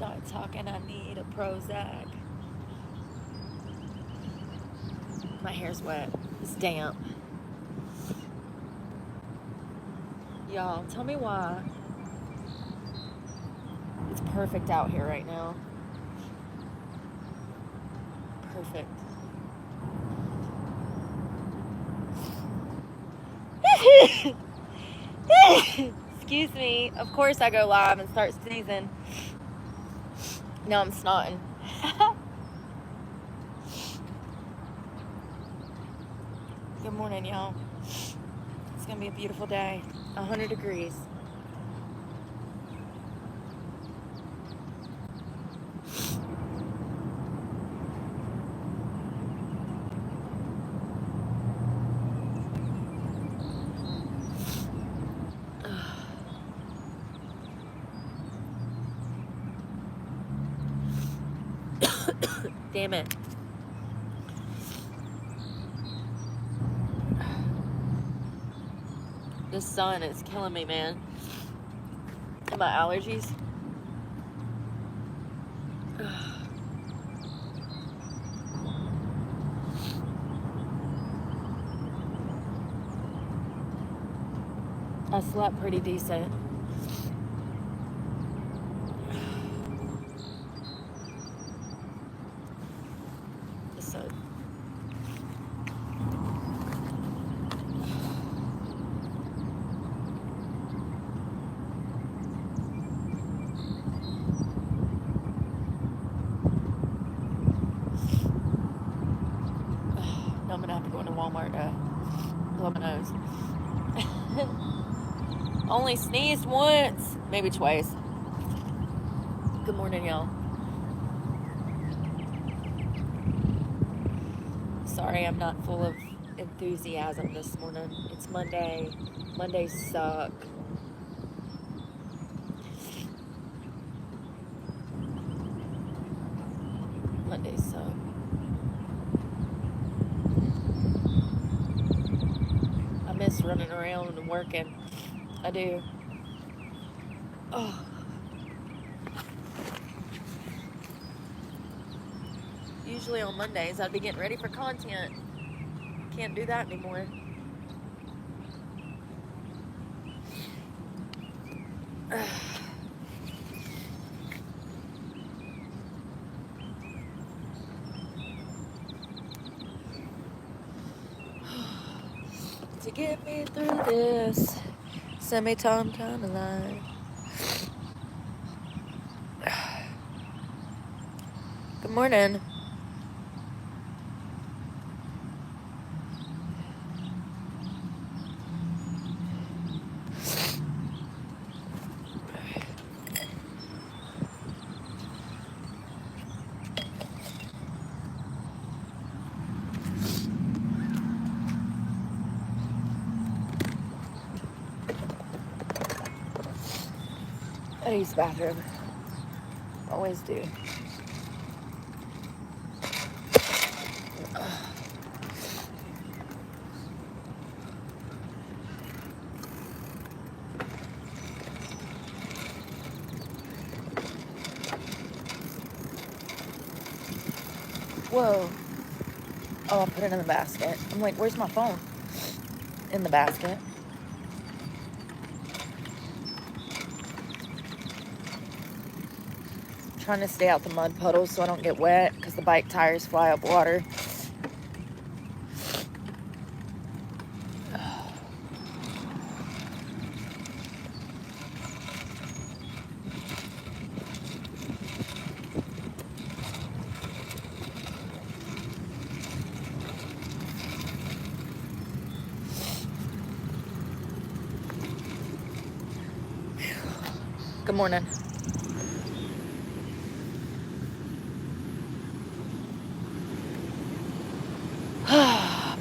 start talking, I need a Prozac. My hair's wet. It's damp. Y'all, tell me why it's perfect out here right now. Perfect. Excuse me. Of course I go live and start sneezing. No, I'm snotting. Good morning, y'all. It's gonna be a beautiful day. 100 degrees. Damn it. This sun is killing me, man. And my allergies. I slept pretty decent. The sun. No, I'm gonna have to go into Walmart to blow my nose. Only sneezed once, maybe twice. Good morning, y'all. Sorry, I'm not full of enthusiasm this morning. It's Monday. Mondays suck. Mondays suck. I miss running around and working. I do. Oh. Usually on Mondays, I'd be getting ready for content. Can't do that anymore. To get me through this semi-time kind of life. Good morning. I use the bathroom. Always do. Whoa. Oh, I put it in the basket. I'm like, where's my phone? In the basket. Trying to stay out the mud puddles so I don't get wet because the bike tires fly up water. Good morning.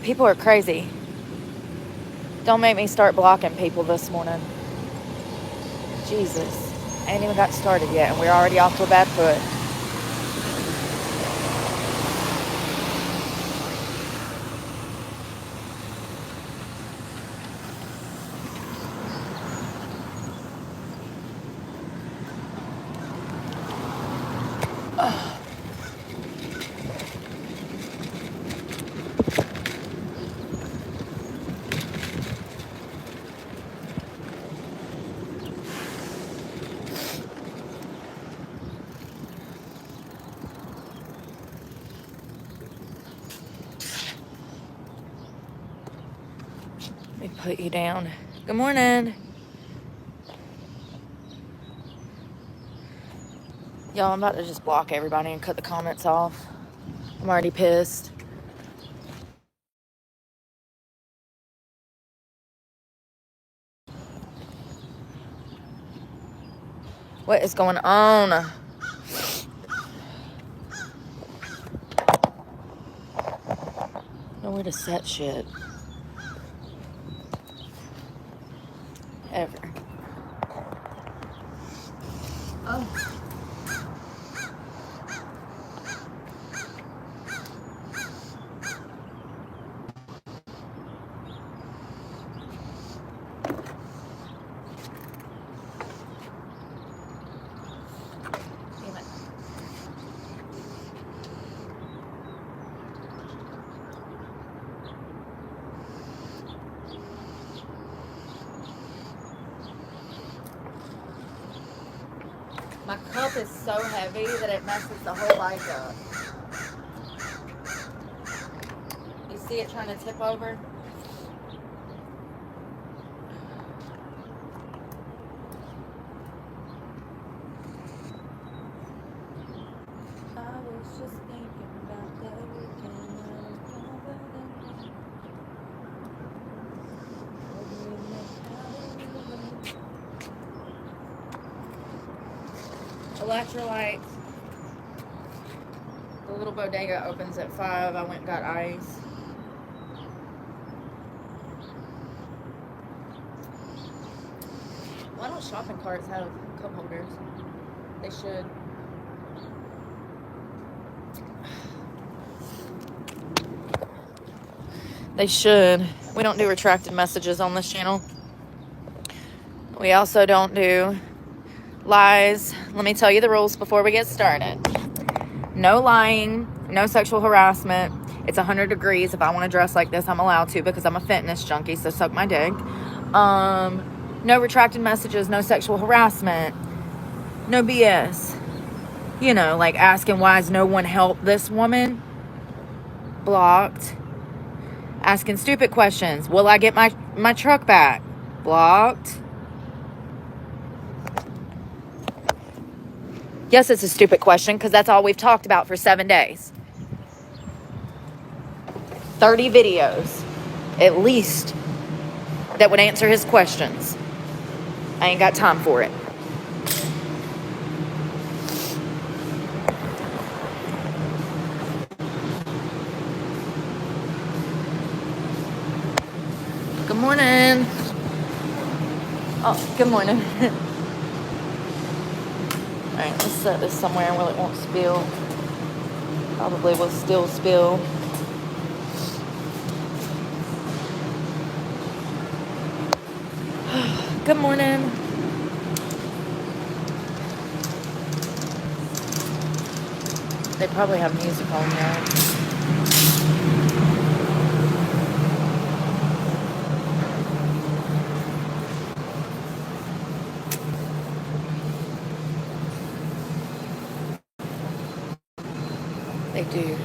People are crazy. Don't make me start blocking people this morning. Jesus. I ain't even got started yet, and we're already off to a bad foot. put you down. Good morning. Y'all, I'm about to just block everybody and cut the comments off. I'm already pissed. What is going on? Nowhere to set shit. Ever. Oh. Damn it. My cup is so heavy that it messes the whole bike up. You see it trying to tip over? I was just thinking about that weekend. Electrolytes. The little bodega opens at 5. I went and got ice. Why don't shopping carts have cup holders? They should. They should. We don't do retracted messages on this channel. We also don't do lies. Let me tell you the rules before we get started. No lying, no sexual harassment. It's 100 degrees. If I want to dress like this, I'm allowed to because I'm a fitness junkie, so suck my dick. No retracted messages, no sexual harassment, no BS. You know, like asking why has no one helped this woman? Blocked. Asking stupid questions. Will I get my truck back? Blocked. Yes, it's a stupid question because that's all we've talked about for 7 days. 30 videos, at least, that would answer his questions. I ain't got time for it. Good morning. Oh, good morning. Alright, let's set this somewhere where it won't spill. Probably will still spill. Good morning. They probably have music on there. They do.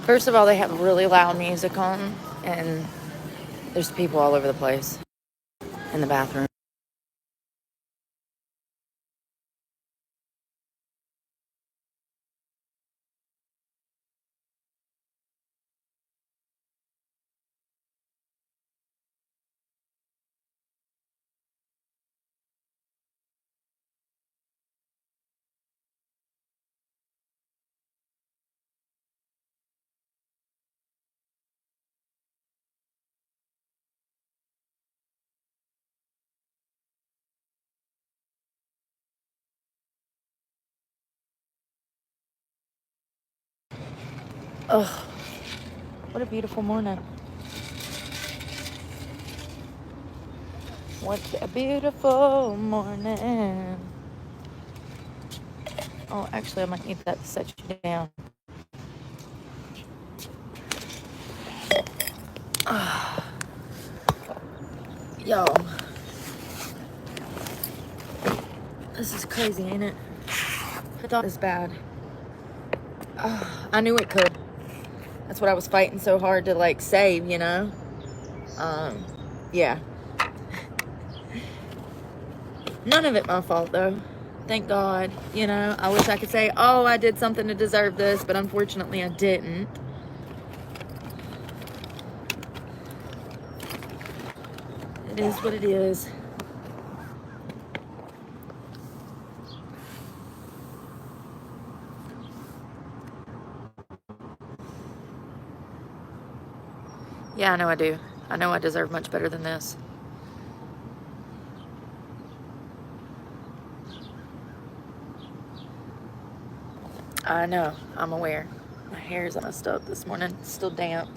First of all, they have really loud music on, and there's people all over the place in the bathroom. Oh, what a beautiful morning. What a beautiful morning. Oh, actually, I might need that to set you down. Yo, this is crazy, ain't it? I thought it was bad. I knew it could. That's what I was fighting so hard to like save, you know? Yeah. None of it my fault though. Thank God. You know, I wish I could say, oh, I did something to deserve this, but unfortunately I didn't. It is what it is. Yeah, I know I do. I know I deserve much better than this. I know. I'm aware. My hair's messed up this morning. It's still damp.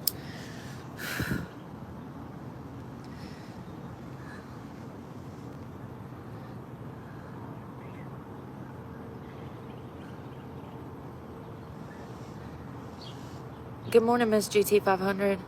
Good morning, Miss GT500.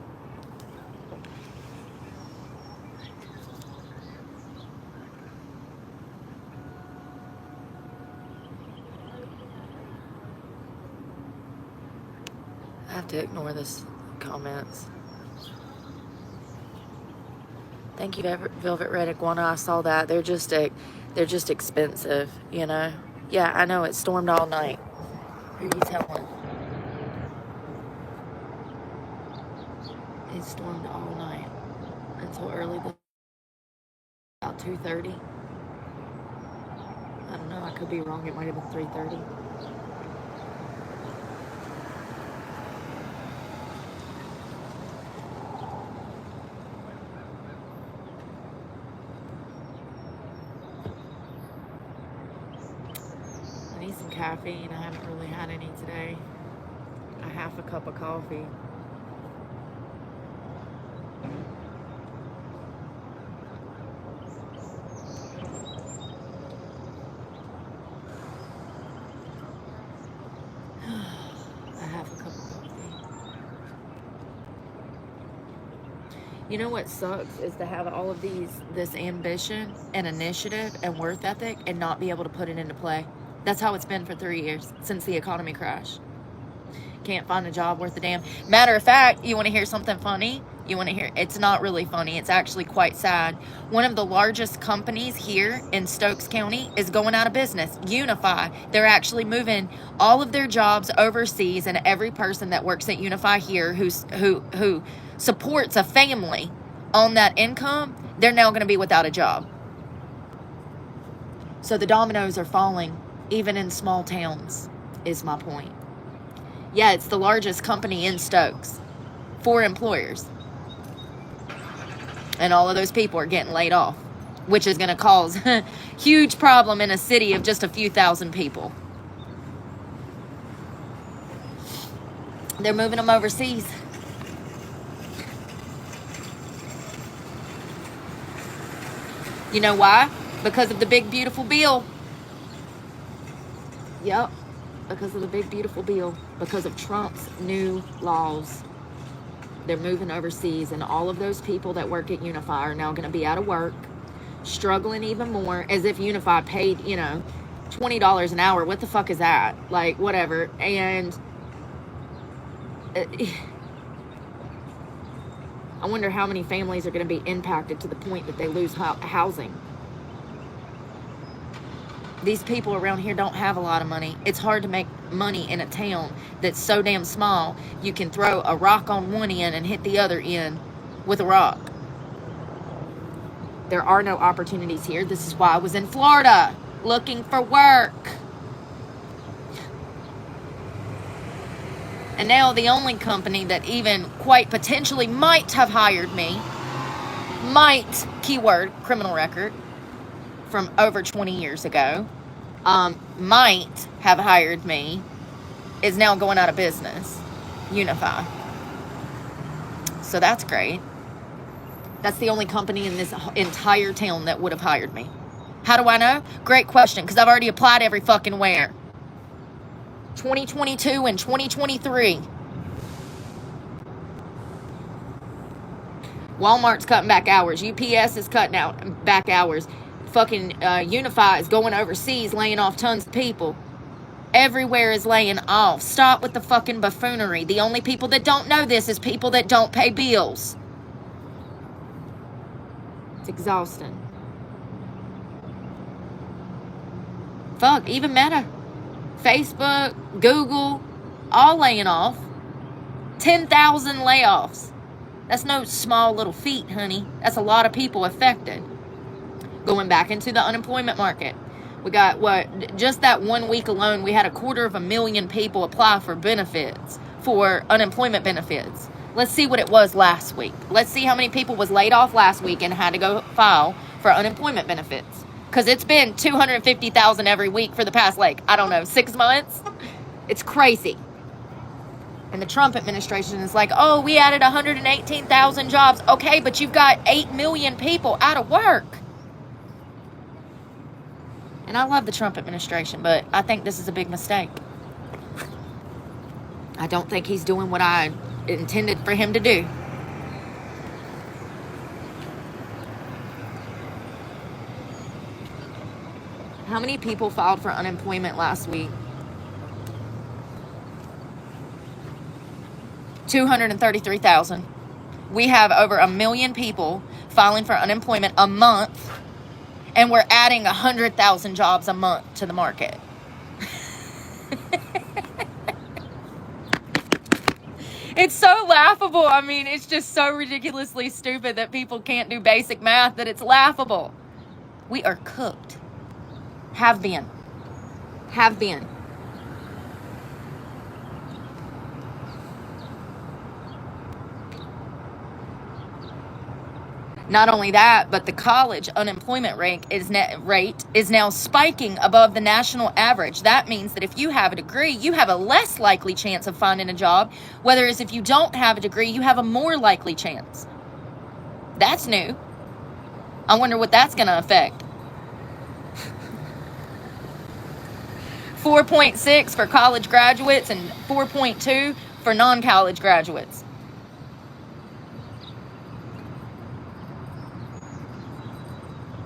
I have to ignore this comments. Thank you, Velvet Red Iguana. I saw that. They're just expensive, you know. Yeah, I know. It stormed all night. Who are you telling? It stormed all night until early, about 2:30. I don't know. I could be wrong. It might have been 3:30. I need some caffeine. I haven't really had any today. A half a cup of coffee. You know what sucks is to have all of this ambition and initiative and worth ethic and not be able to put it into play. That's how it's been for 3 years since the economy crashed. Can't find a job worth a damn. Matter of fact, you want to hear something funny? It's not really funny. It's actually quite sad. One of the largest companies here in Stokes County is going out of business. Unify. They're actually moving all of their jobs overseas, and every person that works at Unify here who supports a family on that income, they're now going to be without a job. So the dominoes are falling, even in small towns, is my point. Yeah, it's the largest company in Stokes. 4 employers. And all of those people are getting laid off, which is going to cause a huge problem in a city of just a few thousand people. They're moving them overseas. You know why? Because of the big, beautiful bill. Yep. Because of the big, beautiful bill. Because of Trump's new laws. They're moving overseas, and all of those people that work at Unify are now going to be out of work, struggling even more, as if Unify paid, $20 an hour. What the fuck is that? Like, whatever. And I wonder how many families are going to be impacted to the point that they lose housing. These people around here don't have a lot of money. It's hard to make money in a town that's so damn small. You can throw a rock on one end and hit the other end with a rock. There are no opportunities here. This is why I was in Florida looking for work. And now the only company that even quite potentially might have hired me, might, keyword, criminal record, from over 20 years ago, might have hired me, is now going out of business. Unify. So that's great. That's the only company in this entire town that would have hired me. How do I know? Great question, because I've already applied every fucking where. 2022 and 2023. Walmart's cutting back hours. UPS is cutting out back hours. Fucking Unify is going overseas, laying off tons of people. Everywhere is laying off. Stop with the fucking buffoonery. The only people that don't know this is people that don't pay bills. It's exhausting. Fuck, even Meta, Facebook, Google, all laying off. 10,000 layoffs. That's no small little feat, honey. That's a lot of people affected. Going back into the unemployment market. We got, just that 1 week alone, we had 250,000 people apply for benefits, for unemployment benefits. Let's see what it was last week. Let's see how many people was laid off last week and had to go file for unemployment benefits. Because it's been 250,000 every week for the past, 6 months. It's crazy. And the Trump administration is like, oh, we added 118,000 jobs. Okay, but you've got 8 million people out of work. And I love the Trump administration, but I think this is a big mistake. I don't think he's doing what I intended for him to do. How many people filed for unemployment last week? 233,000. We have over 1 million people filing for unemployment a month, and we're adding 100,000 jobs a month to the market. It's so laughable. I mean, it's just so ridiculously stupid that people can't do basic math that it's laughable. We are cooked. Have been. Have been. Not only that, but the college unemployment rate is now spiking above the national average. That means that if you have a degree, you have a less likely chance of finding a job, whereas if you don't have a degree, you have a more likely chance. That's new. I wonder what that's going to affect. 4.6 for college graduates and 4.2 for non-college graduates.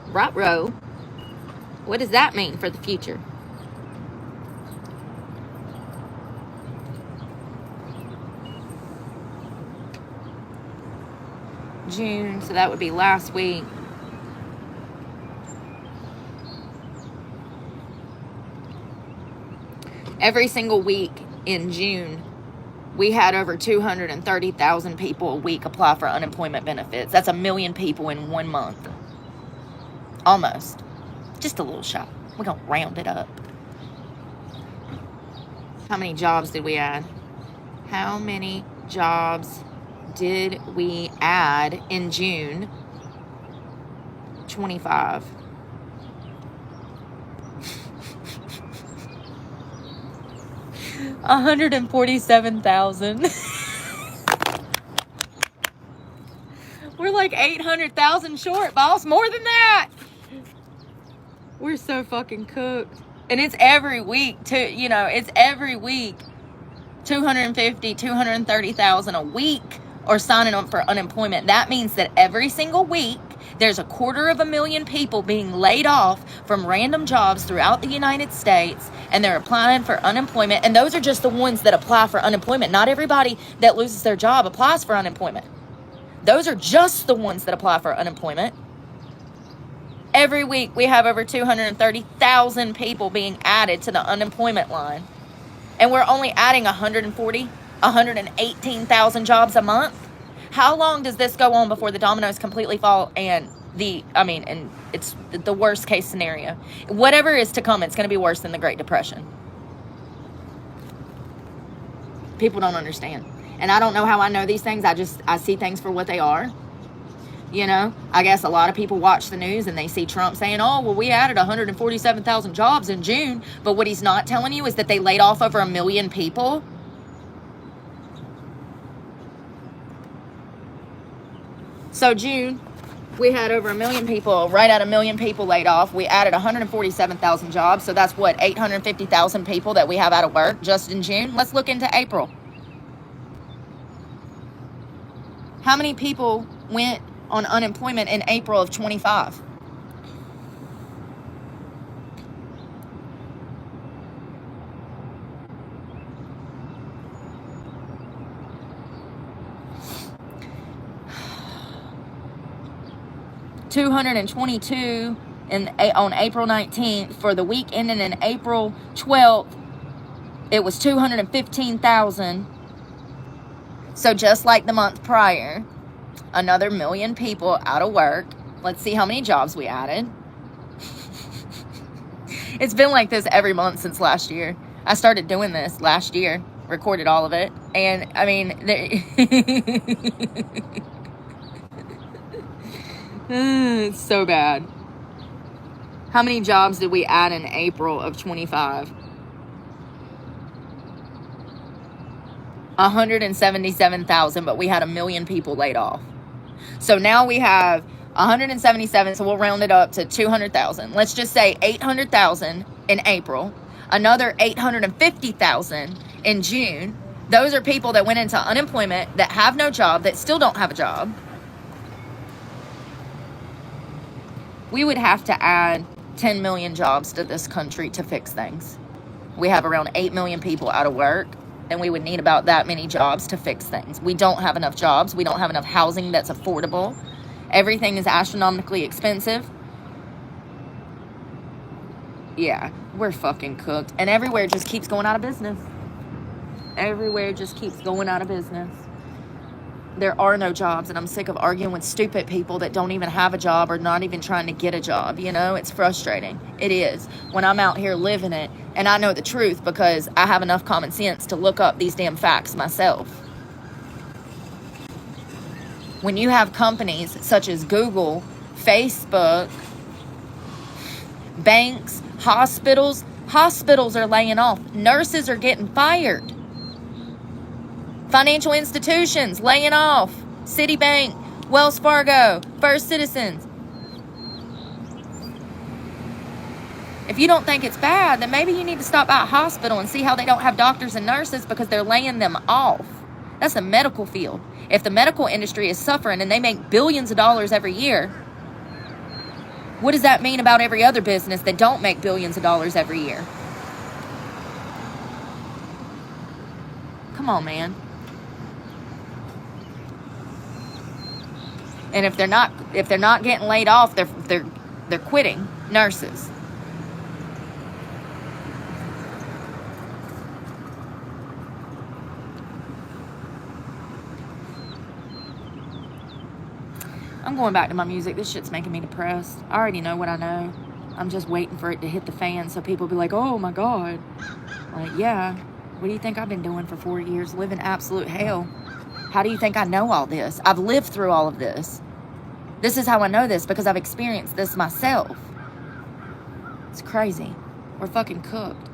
Ruh-roh. What does that mean for the future? June, so that would be last week. Every single week in June, we had over 230,000 people a week apply for unemployment benefits. That's 1 million people in 1 month. Almost. Just a little shy. We're going to round it up. How many jobs did we add? How many jobs did we add in June? 25. $147,000. We're like 800,000 short, boss. More than that. We're so fucking cooked. And it's every week, too. You know, it's every week. 250, 230,000 a week are signing up for unemployment. That means that every single week, there's 250,000 people being laid off from random jobs throughout the United States. and they're applying for unemployment. And those are just the ones that apply for unemployment. Not everybody that loses their job applies for unemployment. Those are just the ones that apply for unemployment. Every week we have over 230,000 people being added to the unemployment line. And we're only adding 118,000 jobs a month. How long does this go on before the dominoes completely fall and it's the worst case scenario? Whatever is to come, it's going to be worse than the Great Depression. People don't understand. And I don't know how I know these things. I see things for what they are. You know, I guess a lot of people watch the news and they see Trump saying, oh, well, we added 147,000 jobs in June. But what he's not telling you is that they laid off over 1 million people. So June, we had over 1 million people, right at 1 million people laid off. We added 147,000 jobs. So that's what, 850,000 people that we have out of work just in June. Let's look into April. How many people went on unemployment in April of 25? $222 on April 19th. For the week ending in April 12th, it was 215,000. So just like the month prior, another 1 million people out of work. Let's see how many jobs we added. It's been like this every month since last year. I started doing this last year, recorded all of it. And I mean, it's so bad. How many jobs did we add in April of 25? 177,000, but we had 1 million people laid off. So now we have 177, so we'll round it up to 200,000. Let's just say 800,000 in April, another 850,000 in June. Those are people that went into unemployment, that have no job, that still don't have a job. We would have to add 10 million jobs to this country to fix things. We have around 8 million people out of work, and we would need about that many jobs to fix things. We don't have enough jobs. We don't have enough housing that's affordable. Everything is astronomically expensive. Yeah, we're fucking cooked. And everywhere just keeps going out of business. Everywhere just keeps going out of business. There are no jobs, and I'm sick of arguing with stupid people that don't even have a job or not even trying to get a job. You know, it's frustrating. It is. When I'm out here living it, and I know the truth because I have enough common sense to look up these damn facts myself. When you have companies such as Google, Facebook, banks, hospitals are laying off. Nurses are getting fired. Financial institutions laying off. Citibank, Wells Fargo, First Citizens. If you don't think it's bad, then maybe you need to stop by a hospital and see how they don't have doctors and nurses because they're laying them off. That's the medical field. If the medical industry is suffering and they make billions of dollars every year, what does that mean about every other business that don't make billions of dollars every year? Come on, man. And if they're not getting laid off, they're quitting. Nurses. I'm going back to my music. This shit's making me depressed. I already know what I know. I'm just waiting for it to hit the fan so people be like, oh my God. Like, yeah. What do you think I've been doing for 4 years? Living absolute hell. How do you think I know all this? I've lived through all of this. This is how I know this, because I've experienced this myself. It's crazy. We're fucking cooked.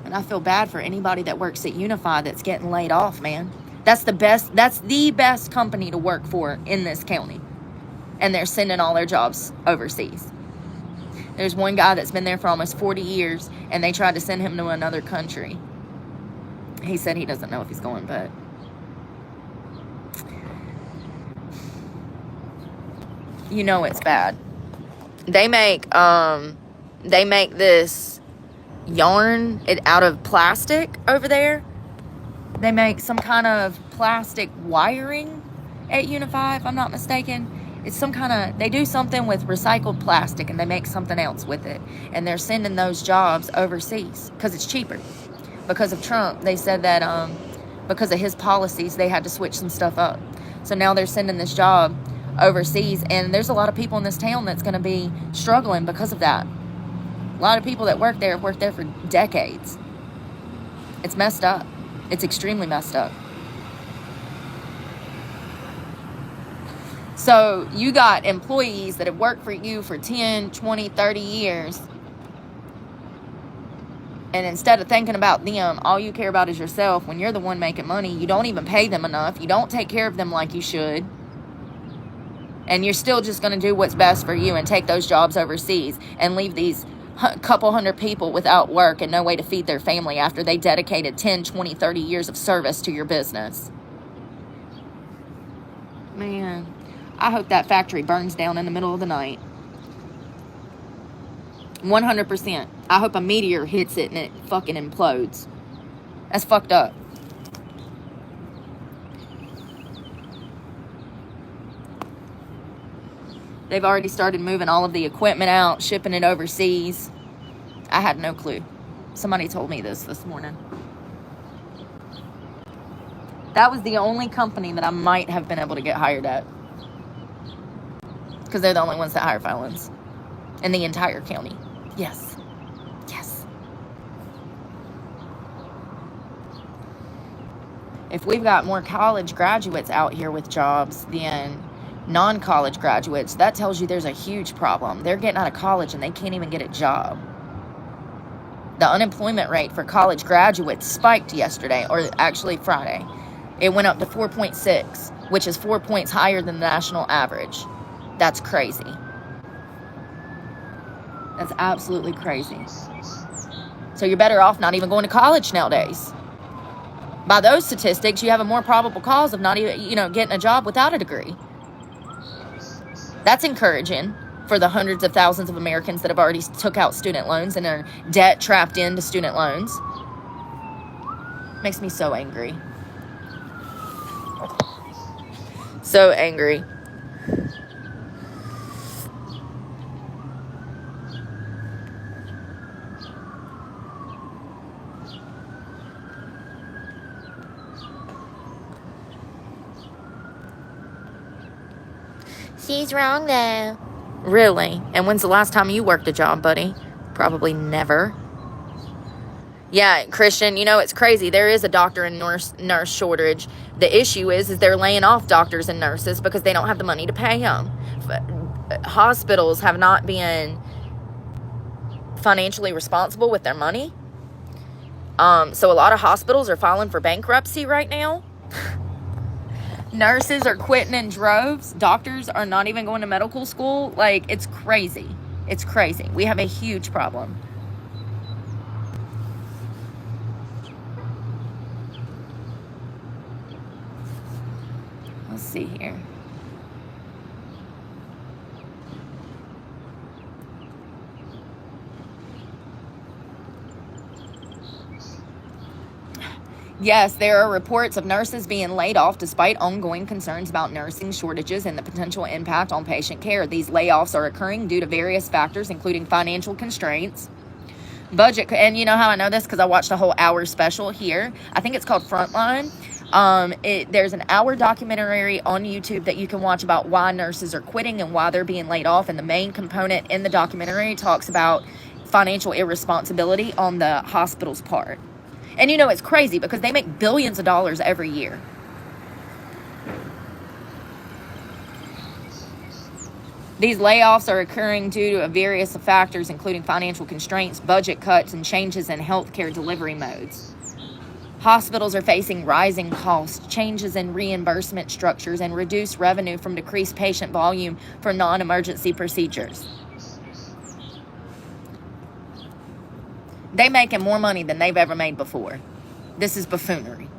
And I feel bad for anybody that works at Unify that's getting laid off, man. That's the best company to work for in this county. And they're sending all their jobs overseas. There's one guy that's been there for almost 40 years, and they tried to send him to another country. He said he doesn't know if he's going, but you know it's bad. They make this yarn out of plastic over there. They make some kind of plastic wiring at Unify, if I'm not mistaken. It's some kind of, they do something with recycled plastic and they make something else with it. And they're sending those jobs overseas because it's cheaper. Because of Trump, they said that because of his policies, they had to switch some stuff up. So now they're sending this job overseas. And there's a lot of people in this town that's going to be struggling because of that. A lot of people that work there have worked there for decades. It's messed up. It's extremely messed up. So you got employees that have worked for you for 10, 20, 30 years. And instead of thinking about them, all you care about is yourself. When you're the one making money, you don't even pay them enough. You don't take care of them like you should. And you're still just going to do what's best for you and take those jobs overseas and leave these couple hundred people without work and no way to feed their family after they dedicated 10, 20, 30 years of service to your business. Man, I hope that factory burns down in the middle of the night. 100%. I hope a meteor hits it and it fucking implodes. That's fucked up. They've already started moving all of the equipment out, shipping it overseas. I had no clue. Somebody told me this morning. That was the only company that I might have been able to get hired at. Because they're the only ones that hire felons in the entire county. Yes. Yes. If we've got more college graduates out here with jobs than non-college graduates, that tells you there's a huge problem. They're getting out of college and they can't even get a job. The unemployment rate for college graduates spiked yesterday, or actually Friday. It went up to 4.6, which is 4 points higher than the national average. That's crazy. That's absolutely crazy. So you're better off not even going to college nowadays. By those statistics, you have a more probable cause of not even, getting a job without a degree. That's encouraging for the hundreds of thousands of Americans that have already took out student loans and are debt trapped into student loans. Makes me so angry. So angry. She's wrong though. Really? And when's the last time you worked a job, buddy? Probably never. Yeah, Christian, it's crazy. There is a doctor and nurse shortage. The issue is they're laying off doctors and nurses because they don't have the money to pay them. Hospitals have not been financially responsible with their money. So a lot of hospitals are filing for bankruptcy right now. Nurses are quitting in droves. Doctors are not even going to medical school. It's crazy. It's crazy. We have a huge problem. Let's see here. Yes, there are reports of nurses being laid off despite ongoing concerns about nursing shortages and the potential impact on patient care. These layoffs are occurring due to various factors, including financial constraints, budget. And you know how I know this? Because I watched a whole hour special here. I think it's called Frontline. There's an hour documentary on YouTube that you can watch about why nurses are quitting and why they're being laid off. And the main component in the documentary talks about financial irresponsibility on the hospital's part. And it's crazy because they make billions of dollars every year. These layoffs are occurring due to various factors, including financial constraints, budget cuts, and changes in healthcare delivery modes. Hospitals are facing rising costs, changes in reimbursement structures, and reduced revenue from decreased patient volume for non-emergency procedures. They're making more money than they've ever made before. This is buffoonery.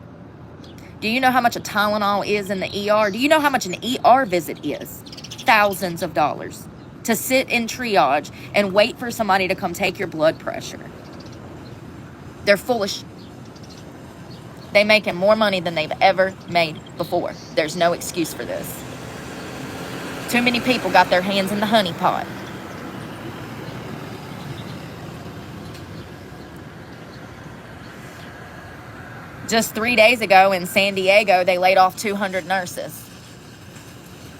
Do you know how much a Tylenol is in the ER? Do you know how much an ER visit is? Thousands of dollars to sit in triage and wait for somebody to come take your blood pressure. They're full of They making more money than they've ever made before. There's no excuse for this. Too many people got their hands in the honey pot. Just 3 days ago in San Diego, they laid off 200 nurses.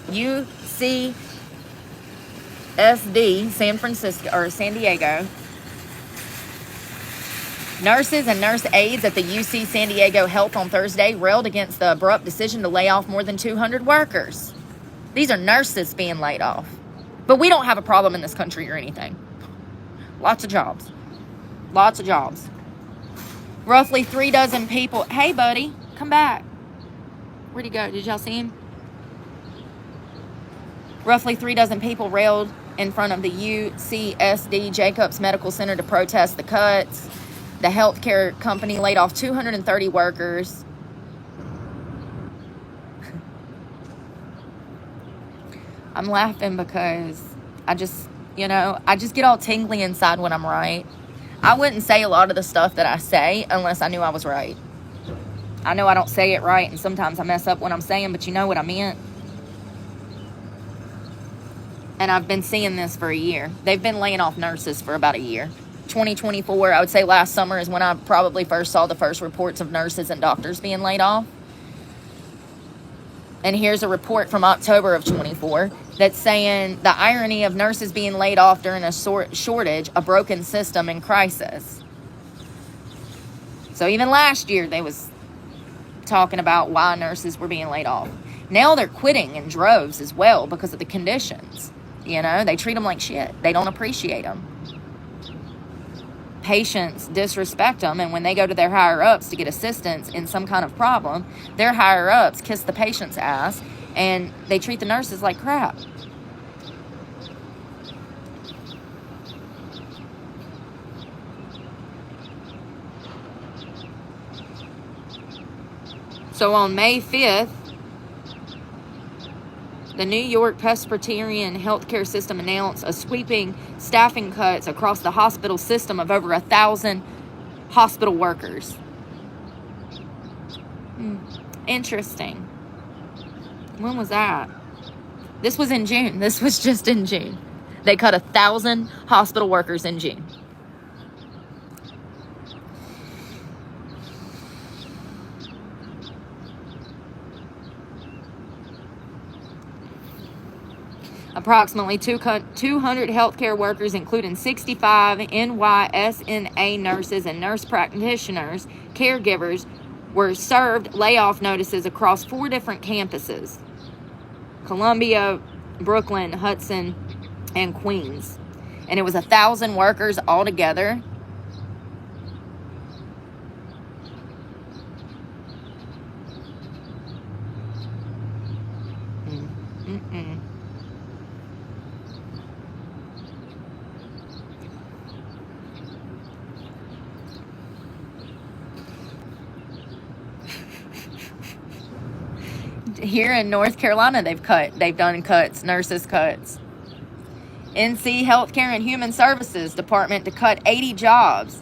UCSD, San Francisco, or San Diego. Nurses and nurse aides at the UC San Diego Health on Thursday railed against the abrupt decision to lay off more than 200 workers. These are nurses being laid off. But we don't have a problem in this country or anything. Lots of jobs. Lots of jobs. Roughly 3 dozen people. Hey, buddy, come back. Where'd he go? Did y'all see him? Roughly 3 dozen people railed in front of the UCSD Jacobs Medical Center to protest the cuts. The healthcare company laid off 230 workers. I'm laughing because I just get all tingly inside when I'm right. I wouldn't say a lot of the stuff that I say unless I knew I was right. I know I don't say it right, and sometimes I mess up what I'm saying, but you know what I meant. And I've been seeing this for a year. They've been laying off nurses for about a year. 2024, I would say last summer is when I probably first saw the first reports of nurses and doctors being laid off. And here's a report from October of 24 that's saying the irony of nurses being laid off during a shortage, a broken system in crisis. So even last year they was talking about why nurses were being laid off. Now they're quitting in droves as well because of the conditions. You know, they treat them like shit. They don't appreciate them. Patients disrespect them, and when they go to their higher-ups to get assistance in some kind of problem, their higher-ups kiss the patient's ass, and they treat the nurses like crap. So on May 5th, the New York Presbyterian healthcare system announced a sweeping staffing cuts across the hospital system of over 1,000 hospital workers. Interesting. When was that? This was in June. This was just in June. They cut 1,000 hospital workers in June. Approximately 200 healthcare workers, including 65 NYSNA nurses and nurse practitioners, caregivers, were served layoff notices across 4 different campuses: Columbia, Brooklyn, Hudson, and Queens. And it was 1,000 workers altogether. Here in North Carolina, they've done cuts, nurses cuts. NC Healthcare and Human Services Department to cut 80 jobs.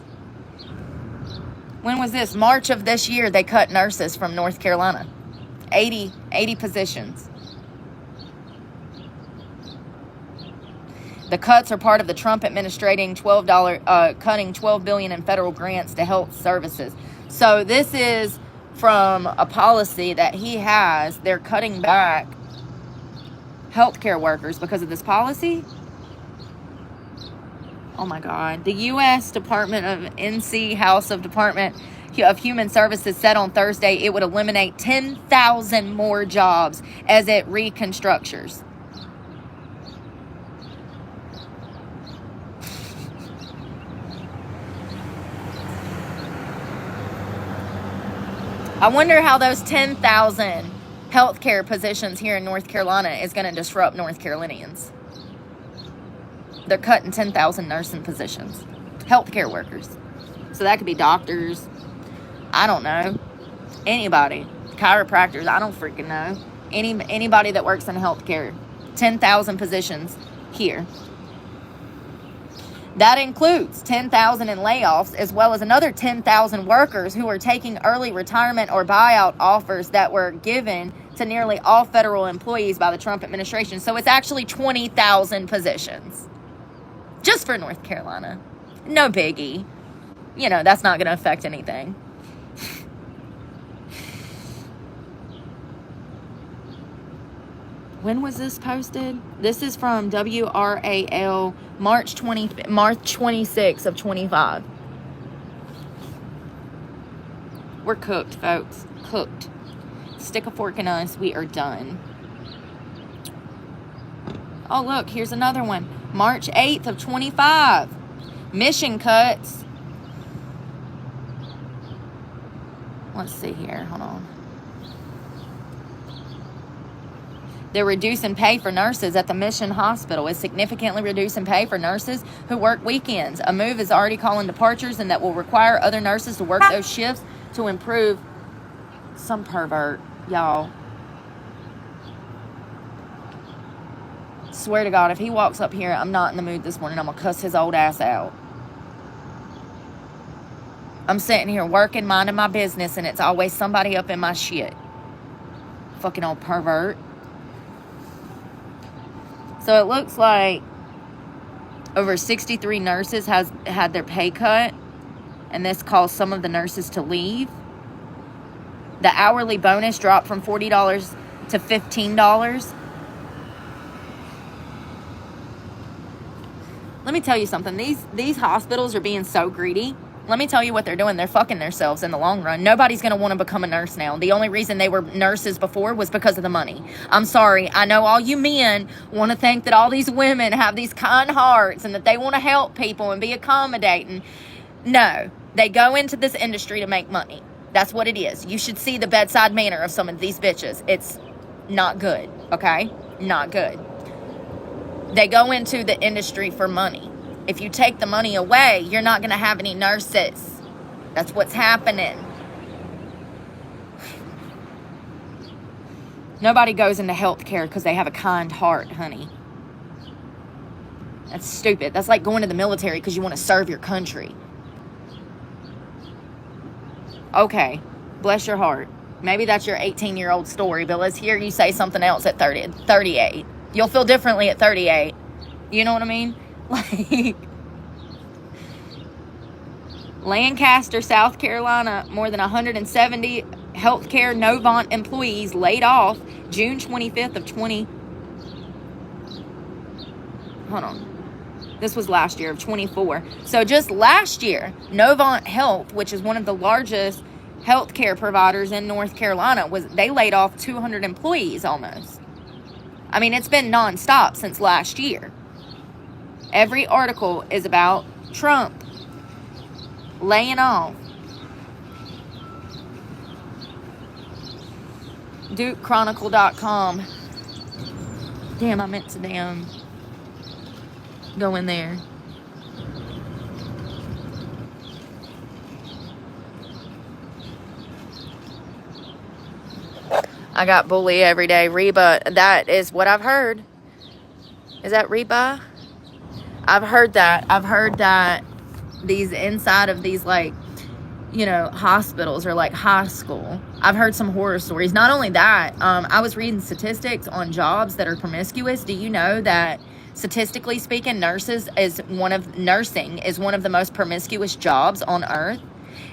When was this? March of this year, they cut nurses from North Carolina. 80 positions. The cuts are part of the Trump administration cutting $12 billion in federal grants to health services. So this is from a policy that he has. They're cutting back healthcare workers because of this policy. Oh my God. The U.S. Department of NC House of Department of Human Services said on Thursday it would eliminate 10,000 more jobs as it reconstructures. I wonder how those 10,000 healthcare positions here in North Carolina is going to disrupt North Carolinians. They're cutting 10,000 nursing positions. Healthcare workers. So that could be doctors. I don't know. Anybody. Chiropractors. I don't freaking know. Anybody that works in healthcare. 10,000 positions here. That includes 10,000 in layoffs, as well as another 10,000 workers who are taking early retirement or buyout offers that were given to nearly all federal employees by the Trump administration. So it's actually 20,000 positions just for North Carolina. No biggie. You know, that's not going to affect anything. When was this posted? This is from WRAL, March 26th of 25. We're cooked, folks. Cooked. Stick a fork in us. We are done. Oh, look. Here's another one. March 8th of 25. Mission cuts. Let's see here. Hold on. They're reducing pay for nurses at the Mission Hospital. Is significantly reducing pay for nurses who work weekends. A move is already calling departures, and that will require other nurses to work those shifts to improve. Some pervert, y'all. Swear to God, if he walks up here, I'm not in the mood this morning. I'm going to cuss his old ass out. I'm sitting here working, minding my business, and it's always somebody up in my shit. Fucking old pervert. So it looks like over 63 nurses has had their pay cut, and this caused some of the nurses to leave. The hourly bonus dropped from $40 to $15. Let me tell you something. These hospitals are being so greedy. Let me tell you what they're doing. They're fucking themselves in the long run. Nobody's going to want to become a nurse now. The only reason they were nurses before was because of the money. I'm sorry. I know all you men want to think that all these women have these kind hearts and that they want to help people and be accommodating. No. They go into this industry to make money. That's what it is. You should see the bedside manner of some of these bitches. It's not good. Okay? Not good. They go into the industry for money. If you take the money away, you're not going to have any nurses. That's what's happening. Nobody goes into healthcare because they have a kind heart, honey. That's stupid. That's like going to the military because you want to serve your country. Okay, bless your heart. Maybe that's your 18-year-old story, but let's hear you say something else at 38. You'll feel differently at 38. You know what I mean? Like, Lancaster, South Carolina, more than 170 healthcare Novant employees laid off June 25th of 20. Hold on. This was last year of 24. So just last year, Novant Health, which is one of the largest healthcare providers in North Carolina, they laid off 200 employees almost. I mean, it's been nonstop since last year. Every article is about Trump laying off. DukeChronicle.com. Damn, I meant to go in there. I got bully every day. Reba, that is what I've heard. Is that Reba? I've heard that these inside of these, like, you know, hospitals are like high school. I've heard some horror stories. Not only that, I was reading statistics on jobs that are promiscuous. Do you know that statistically speaking, nursing is one of the most promiscuous jobs on earth?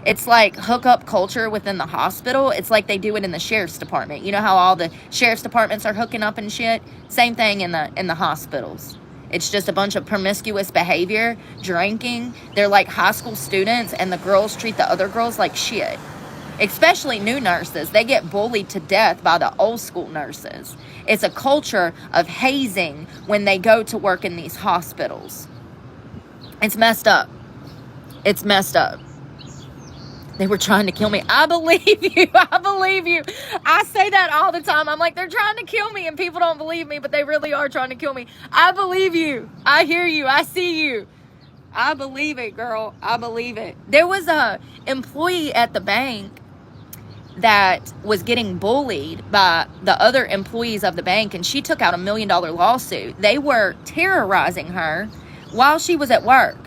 It's like hookup culture within the hospital. It's like they do it in the sheriff's department. You know how all the sheriff's departments are hooking up and shit? Same thing in the hospitals. It's just a bunch of promiscuous behavior, drinking. They're like high school students, and the girls treat the other girls like shit. Especially new nurses. They get bullied to death by the old school nurses. It's a culture of hazing when they go to work in these hospitals. It's messed up. It's messed up. They were trying to kill me. I believe you. I believe you. I say that all the time. I'm like, they're trying to kill me, and people don't believe me, but they really are trying to kill me. I believe you. I hear you. I see you. I believe it, girl. I believe it. There was a employee at the bank that was getting bullied by the other employees of the bank, and she took out $1 million lawsuit. They were terrorizing her while she was at work.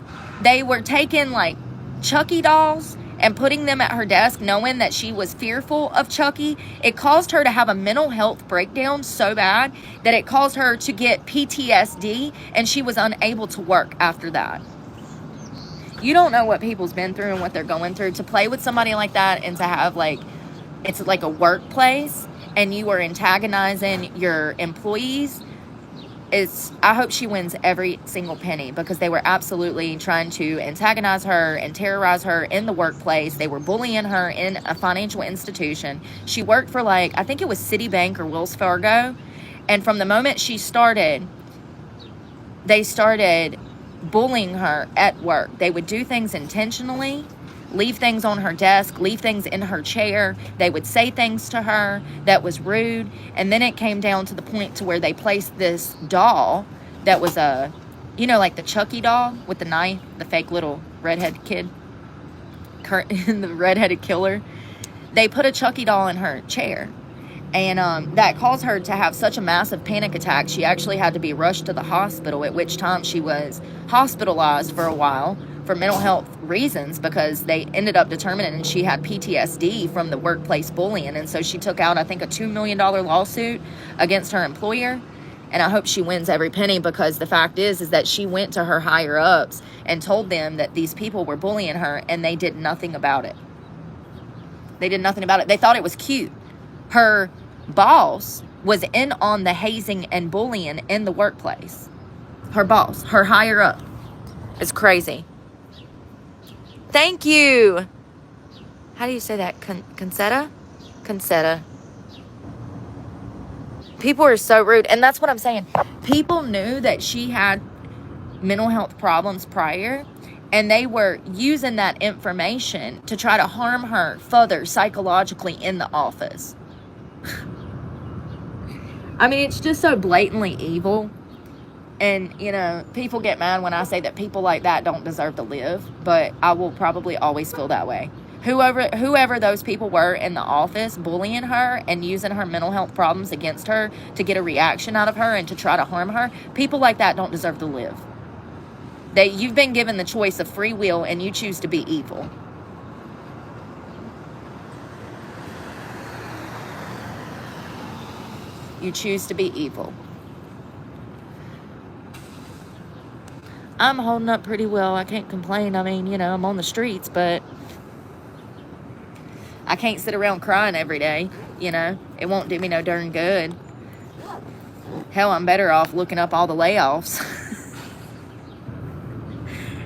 They were taking like Chucky dolls and putting them at her desk, knowing that she was fearful of Chucky. It caused her to have a mental health breakdown so bad that it caused her to get PTSD, and she was unable to work after that. You don't know what people's been through and what they're going through. To play with somebody like that and to have like, it's like a workplace and you are antagonizing your employees, I hope she wins every single penny, because they were absolutely trying to antagonize her and terrorize her in the workplace. They were bullying her in a financial institution. She worked for like, I think it was Citibank or Wells Fargo. And from the moment she started, they started bullying her at work. They would do things intentionally, leave things on her desk, leave things in her chair. They would say things to her that was rude. And then it came down to the point to where they placed this doll that was like the Chucky doll with the knife, the fake little redhead kid, the redheaded killer. They put a Chucky doll in her chair. And that caused her to have such a massive panic attack. She actually had to be rushed to the hospital, at which time she was hospitalized for a while for mental health reasons, because they ended up determining she had PTSD from the workplace bullying. And so she took out, I think, a $2 million lawsuit against her employer. And I hope she wins every penny, because the fact is that she went to her higher ups and told them that these people were bullying her, and they did nothing about it. They did nothing about it. They thought it was cute. Her boss was in on the hazing and bullying in the workplace. Her boss, her higher up. It's crazy. Thank you. How do you say that? Concetta? Concetta. People are so rude. And that's what I'm saying. People knew that she had mental health problems prior, and they were using that information to try to harm her further psychologically in the office. I mean, it's just so blatantly evil. And, people get mad when I say that people like that don't deserve to live, but I will probably always feel that way. Whoever those people were in the office bullying her and using her mental health problems against her to get a reaction out of her and to try to harm her, people like that don't deserve to live. You've been given the choice of free will, and you choose to be evil. You choose to be evil. I'm holding up pretty well. I can't complain. I mean, I'm on the streets, but I can't sit around crying every day. It won't do me no darn good. Hell, I'm better off looking up all the layoffs.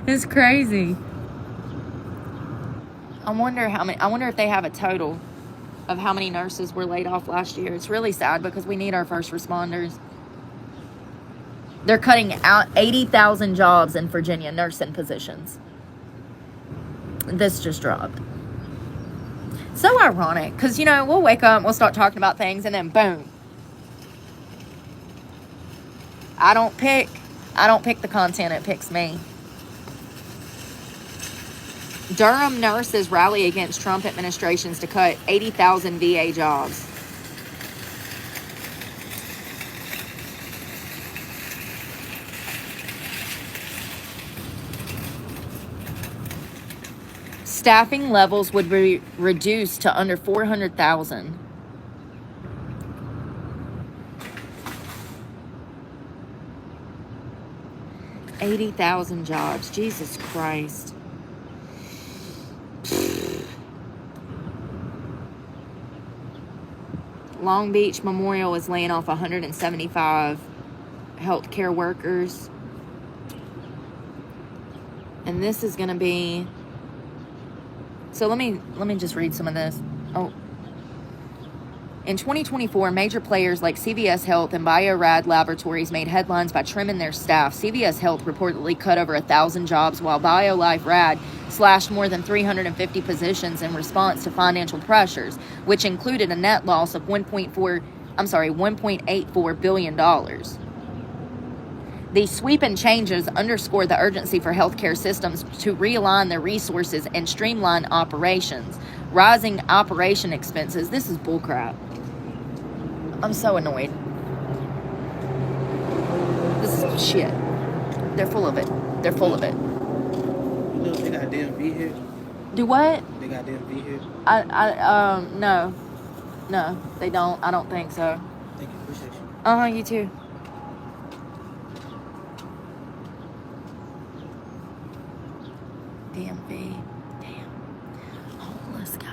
It's crazy. I wonder if they have a total of how many nurses were laid off last year. It's really sad, because we need our first responders. They're cutting out 80,000 jobs in Virginia, nursing positions. This just dropped. So ironic, because, we'll wake up, we'll start talking about things, and then boom. I don't pick the content, it picks me. Durham nurses rally against Trump administrations to cut 80,000 VA jobs. Staffing levels would be reduced to under 400,000. $80,000 jobs. Jesus Christ. Long Beach Memorial is laying off 175 healthcare workers. And this is going to be... So let me just read some of this. Oh. In 2024, major players like CVS Health and Bio-Rad Laboratories made headlines by trimming their staff. CVS Health reportedly cut over 1,000 jobs, while BioLife Rad slashed more than 350 positions in response to financial pressures, which included a net loss of $1.84 billion. These sweeping changes underscore the urgency for healthcare systems to realign their resources and streamline operations. Rising operation expenses. This is bullcrap. I'm so annoyed. This is shit. They're full of it. They're full of it. got DMV here? Do what? They got DMV here? No. No, they don't. I don't think so. Thank you. Appreciate you. You too. DMV. Damn. Homeless guy.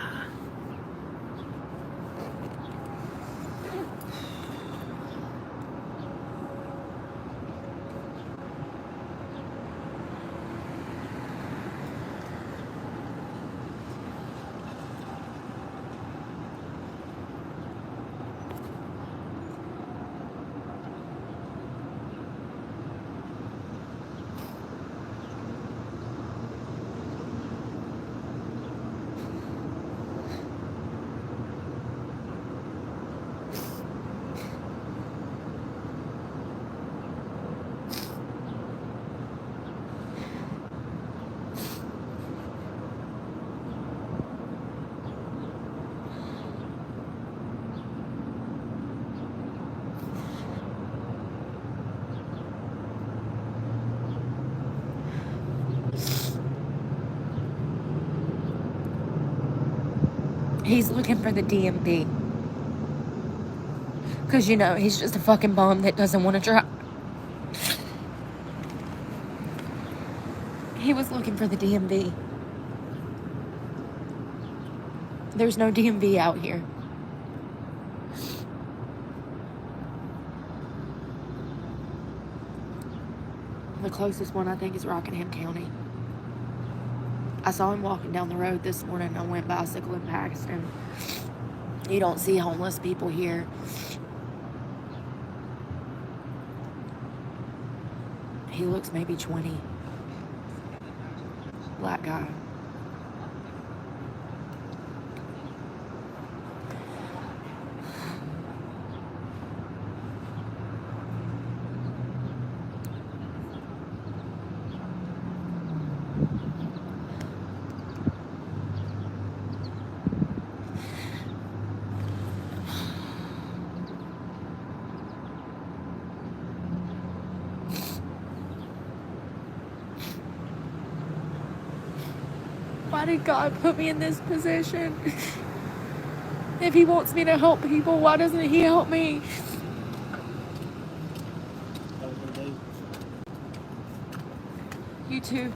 He's looking for the DMV. Because, you know, he's just a fucking bum that doesn't want to drive. He was looking for the DMV. There's no DMV out here. The closest one, I think, is Rockingham County. I saw him walking down the road this morning. I went bicycling past him. You don't see homeless people here. He looks maybe 20. Black guy. Why did God put me in this position? If he wants me to help people, why doesn't he help me? You too.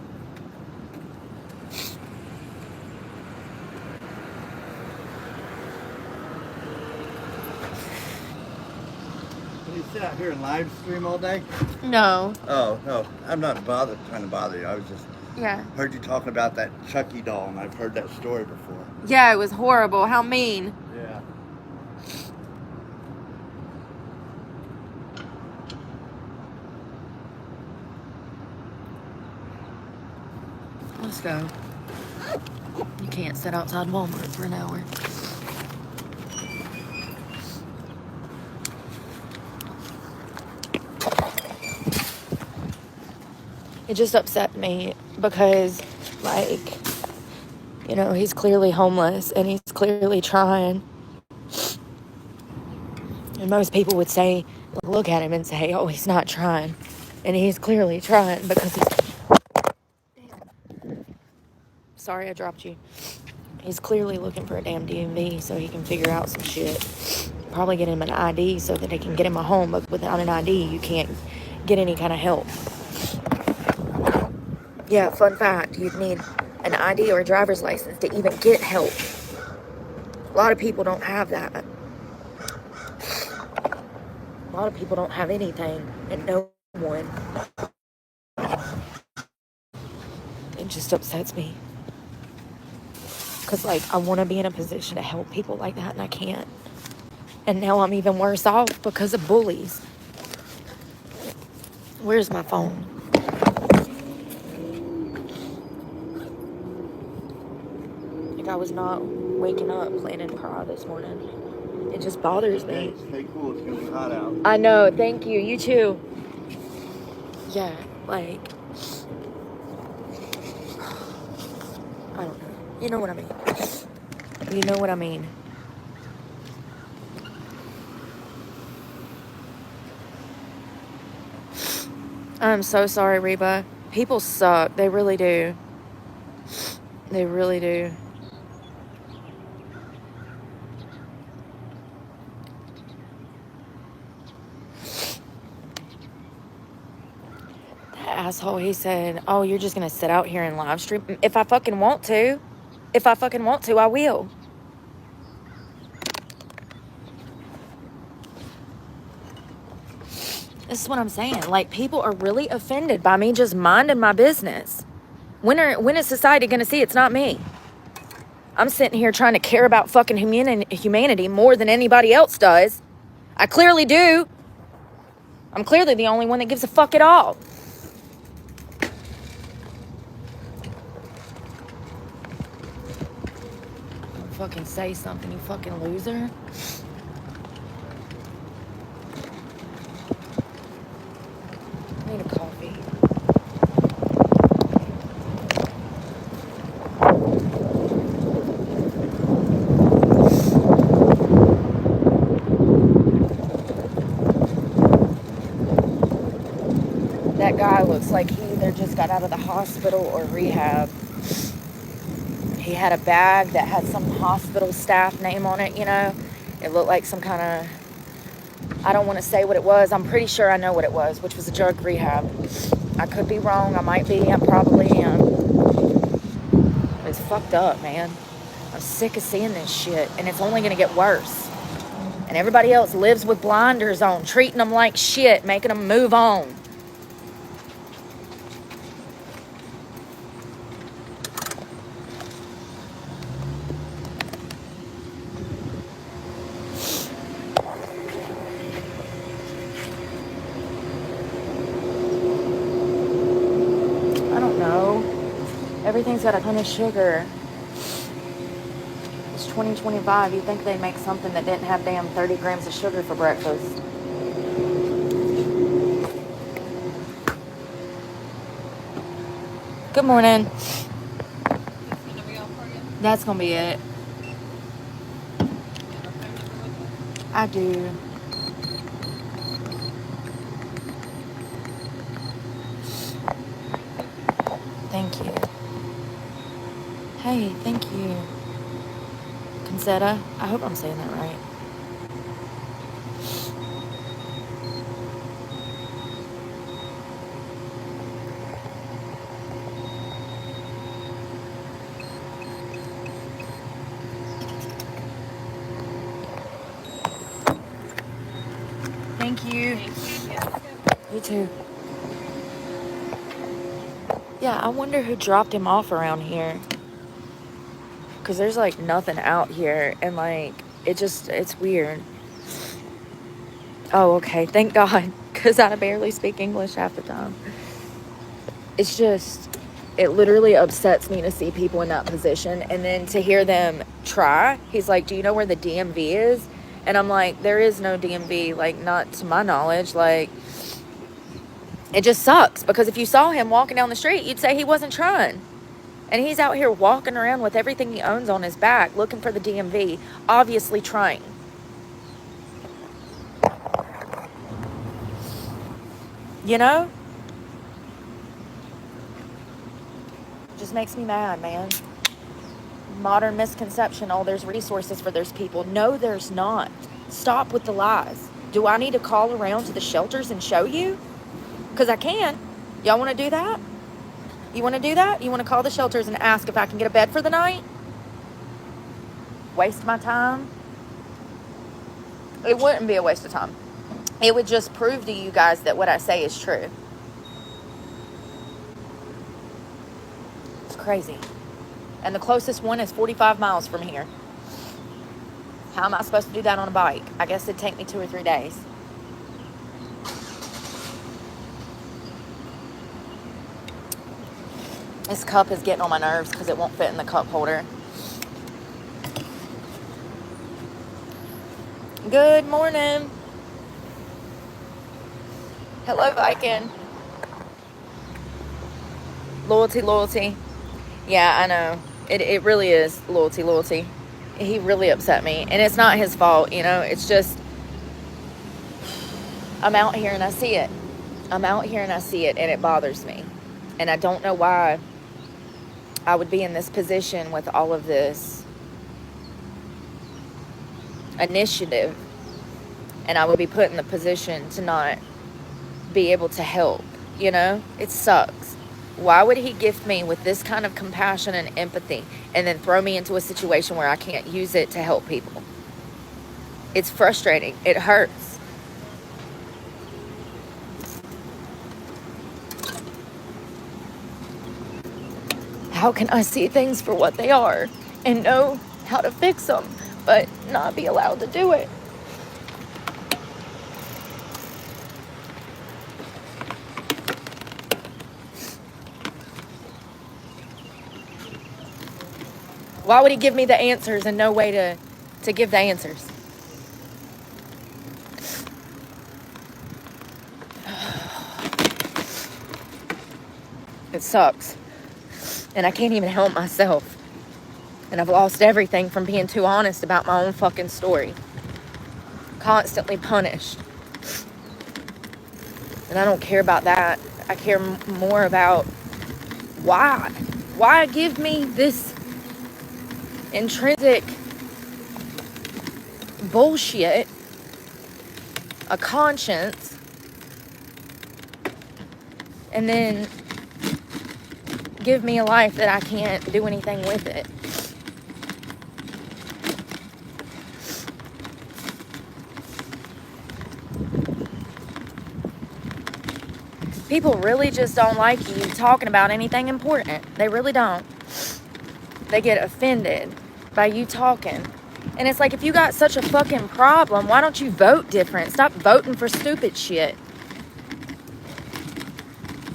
You sit out here and live stream all day? No. Oh, no. I'm not trying to bother you. I was just... Yeah. Heard you talking about that Chucky doll, and I've heard that story before. Yeah, it was horrible. How mean. Yeah. Let's go. You can't sit outside Walmart for an hour. It just upset me because, like, you know, he's clearly homeless and he's clearly trying. And most people would say, look at him and say, oh, he's not trying. And he's clearly trying because he's... Sorry, I dropped you. He's clearly looking for a damn DMV so he can figure out some shit. Probably get him an ID so that they can get him a home, but without an ID, you can't get any kind of help. Yeah, fun fact, you'd need an ID or a driver's license to even get help. A lot of people don't have that. A lot of people don't have anything, and no one. It just upsets me. Because, like, I want to be in a position to help people like that, and I can't. And now I'm even worse off because of bullies. Where's my phone? Like, I was not waking up planning to cry this morning. It just bothers me. Stay cool. It's going to be hot out. I know. Thank you. You too. Yeah, like... I don't know. You know what I mean. You know what I mean. I'm so sorry, Reba. People suck. They really do. They really do. That asshole, he said, oh, you're just going to sit out here and live stream? If I fucking want to, I will. This is what I'm saying. Like, people are really offended by me just minding my business. When is society going to see it's not me? I'm sitting here trying to care about fucking humanity more than anybody else does. I clearly do. I'm clearly the only one that gives a fuck at all. Don't fucking say something, you fucking loser. I need a coffee. That guy looks like he either just got out of the hospital or rehab. He had a bag that had some hospital staff name on it, you know. It looked like some kind of, I don't want to say what it was. I'm pretty sure I know what it was, which was a drug rehab. I could be wrong. I might be. I probably am. It's fucked up, man. I'm sick of seeing this shit, and it's only going to get worse. And everybody else lives with blinders on, treating them like shit, making them move on. Everything's got a ton of sugar. It's 2025. You'd think they'd make something that didn't have damn 30 grams of sugar for breakfast. Good morning. That's gonna be it. I do. Thank you. Hey, thank you. Concetta. I hope I'm saying that right. Thank you. You too. Yeah, I wonder who dropped him off around here. Because there's like nothing out here. And like, it's weird. Oh, okay. Thank God. Because I barely speak English half the time. It's just, it literally upsets me to see people in that position. And then to hear them try. He's like, do you know where the DMV is? And I'm like, there is no DMV. Like, not to my knowledge. Like, it just sucks. Because if you saw him walking down the street, you'd say he wasn't trying. And he's out here walking around with everything he owns on his back, looking for the DMV, obviously trying. You know? Just makes me mad, man. Modern misconception, oh, there's resources for those people. No, there's not. Stop with the lies. Do I need to call around to the shelters and show you? Because I can. Y'all want to do that? You want to do that? You want to call the shelters and ask if I can get a bed for the night? Waste my time? It wouldn't be a waste of time. It would just prove to you guys that what I say is true. It's crazy. And the closest one is 45 miles from here. How am I supposed to do that on a bike? I guess it'd take me 2 or 3 days. This cup is getting on my nerves because it won't fit in the cup holder. Good morning. Hello, Viking. Loyalty. Yeah, I know. It really is loyalty. He really upset me. And it's not his fault, you know. It's just, I'm out here and I see it. And it bothers me. And I don't know why I would be in this position with all of this initiative, and I would be put in the position to not be able to help. You know, it sucks. Why would he gift me with this kind of compassion and empathy and then throw me into a situation where I can't use it to help people? It's frustrating. It hurts. How can I see things for what they are and know how to fix them, but not be allowed to do it? Why would he give me the answers and no way to give the answers? It sucks. And I can't even help myself. And I've lost everything from being too honest about my own fucking story. Constantly punished. And I don't care about that. I care more about why. Why give me this intrinsic bullshit, a conscience, and then give me a life that I can't do anything with it. People really just don't like you talking about anything important. They really don't. They get offended by you talking. And it's like, if you got such a fucking problem, why don't you vote different? Stop voting for stupid shit.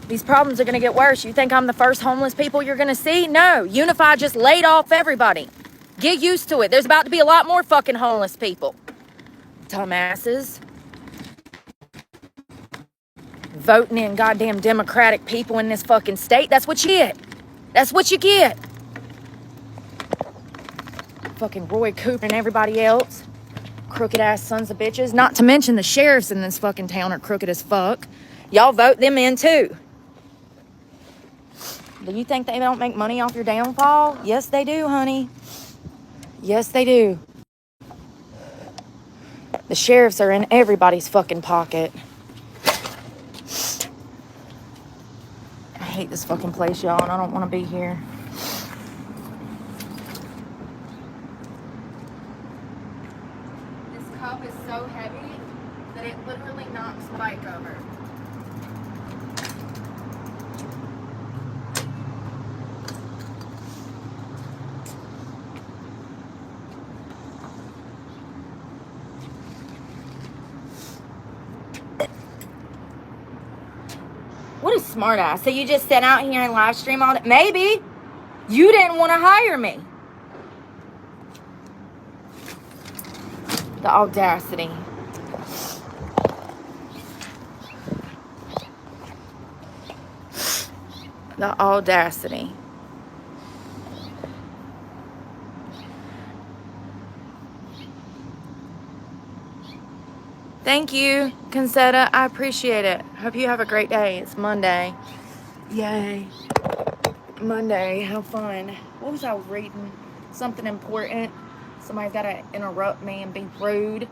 These problems are going to get worse. You think I'm the first homeless people you're going to see? No. Unify just laid off everybody. Get used to it. There's about to be a lot more fucking homeless people. Dumbasses. Voting in goddamn Democratic people in this fucking state. That's what you get. That's what you get. Fucking Roy Cooper and everybody else. Crooked ass sons of bitches. Not to mention the sheriffs in this fucking town are crooked as fuck. Y'all vote them in too. Do you think they don't make money off your downfall? Yes, they do, honey. Yes, they do. The sheriffs are in everybody's fucking pocket. I hate this fucking place, y'all, and I don't want to be here. This cup is so heavy that it literally knocks Mike over. What a smart ass. So you just sat out here and live stream all that? Maybe. You didn't want to hire me. The audacity. The audacity. Thank you, Concetta. I appreciate it. Hope you have a great day. It's Monday. Yay. Monday. How fun. What was I reading? Something important. Somebody's got to interrupt me and be rude.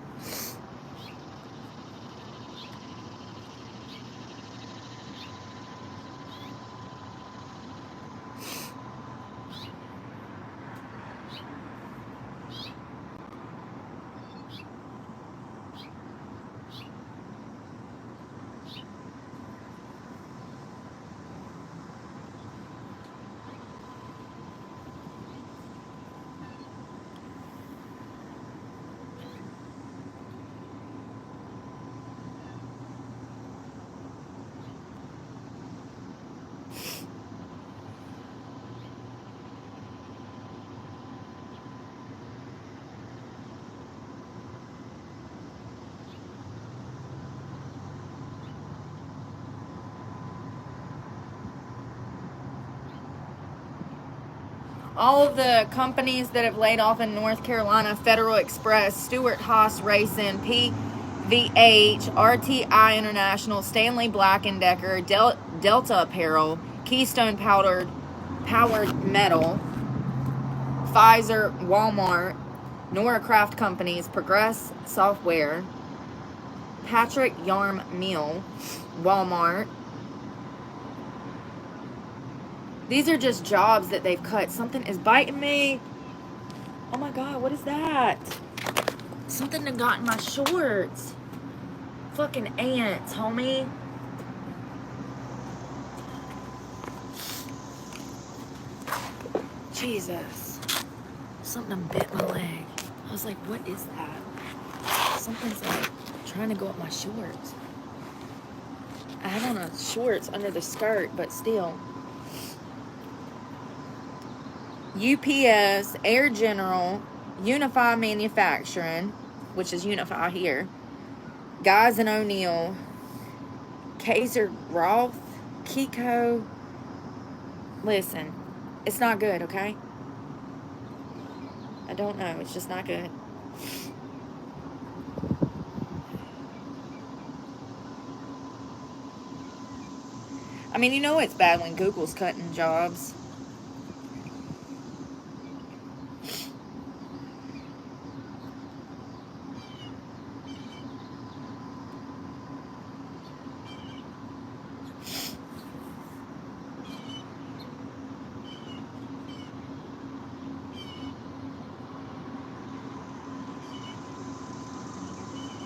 All of the companies that have laid off in North Carolina: Federal Express, Stewart Haas Racing, PVH, RTI International, Stanley Black & Decker, Delta Apparel, Keystone Powdered Powered Metal, Pfizer, Walmart, Nora Craft Companies, Progress Software, Patrick Yarm Meal, Walmart. These are just jobs that they've cut. Something is biting me. Oh my God, what is that? Something that got in my shorts. Fucking ants, homie. Jesus. Something bit my leg. I was like, what is that? Something's like trying to go up my shorts. I had on a shorts under the skirt, but still. UPS, Air General, Unify Manufacturing, which is Unify here, Guys and O'Neill, Kaiser Roth, Kiko. Listen, it's not good, okay? I don't know. It's just not good. I mean, you know it's bad when Google's cutting jobs.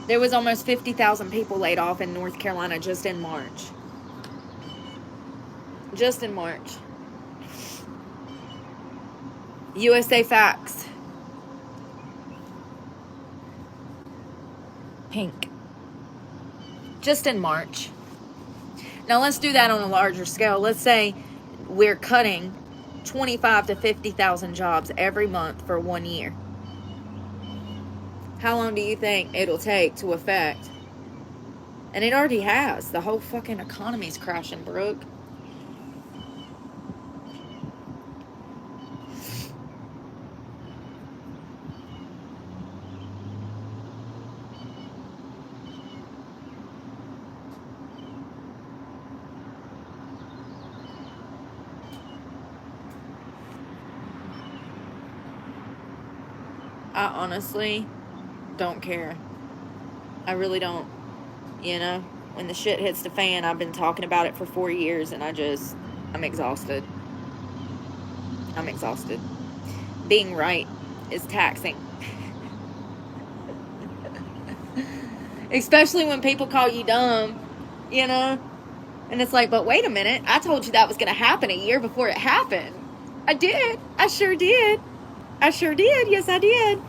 There was almost 50,000 people laid off in North Carolina just in March. Just in March. USA Facts. Pink. Just in March. Now let's do that on a larger scale. Let's say we're cutting 25 to 50,000 jobs every month for 1 year. How long do you think it'll take to affect? And it already has. The whole fucking economy's crashing, Brooke. I honestly don't care. I really don't. You know, when the shit hits the fan, I've been talking about it for 4 years and I'm exhausted. I'm exhausted. Being right is taxing. Especially when people call you dumb, you know? And it's like, but wait a minute, I told you that was going to happen a year before it happened. I did. I sure did. I sure did. Yes, I did.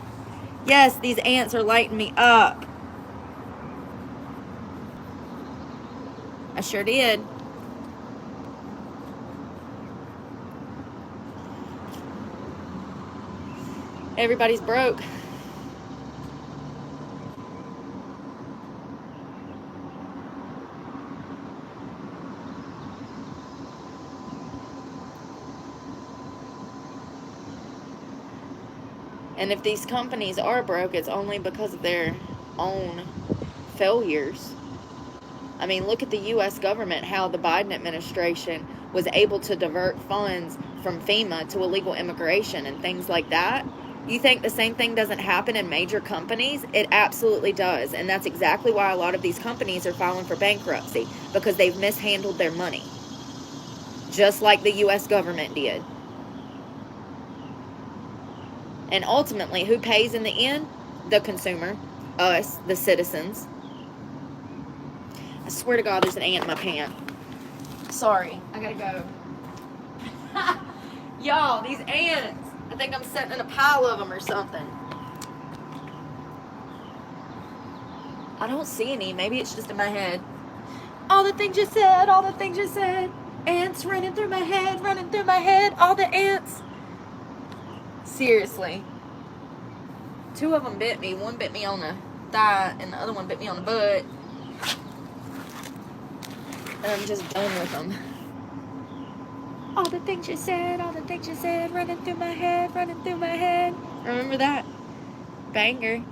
Yes, these ants are lighting me up. I sure did. Everybody's broke. And if these companies are broke, it's only because of their own failures. I mean, look at the U.S. government, how the Biden administration was able to divert funds from FEMA to illegal immigration and things like that. You think the same thing doesn't happen in major companies? It absolutely does. And that's exactly why a lot of these companies are filing for bankruptcy, because they've mishandled their money. Just like the U.S. government did. And ultimately, who pays in the end? The consumer. Us, the citizens. I swear to God, there's an ant in my pant. Sorry, I gotta go. Y'all, these ants. I think I'm sitting in a pile of them or something. I don't see any. Maybe it's just in my head. All the things you said, all the things you said. Ants running through my head, running through my head. All the ants. Seriously. 2 of them bit me. One bit me on the thigh and the other one bit me on the butt. And I'm just done with them. All the things you said, running through my head, running through my head. Remember that? Banger.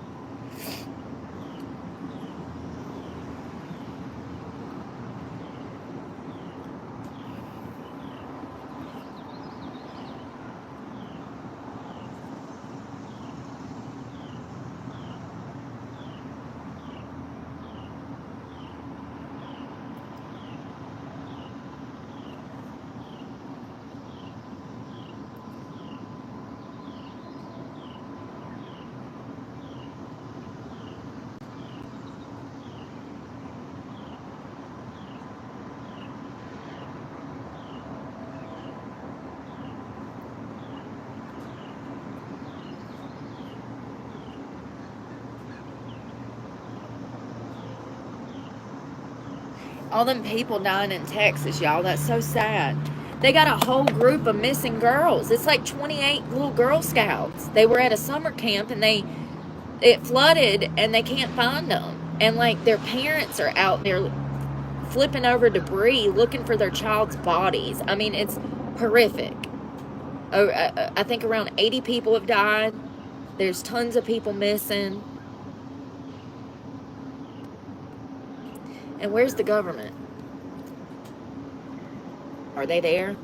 All them people dying in Texas, y'all. That's so sad. They got a whole group of missing girls. It's like 28 little Girl Scouts. They were at a summer camp and it flooded and they can't find them. And like their parents are out there flipping over debris looking for their child's bodies. I mean, it's horrific. I think around 80 people have died. There's tons of people missing. And where's the government? Are they there?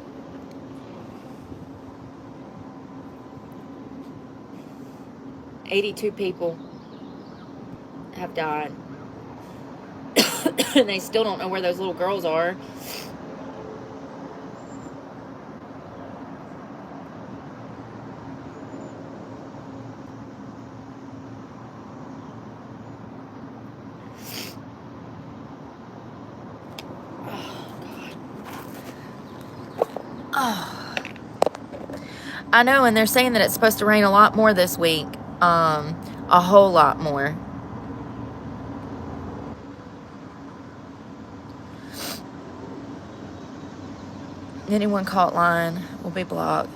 "82 people have died." And they still don't know where those little girls are. Oh, I know, and they're saying that it's supposed to rain a lot more this week. A whole lot more. Anyone caught lying will be blocked.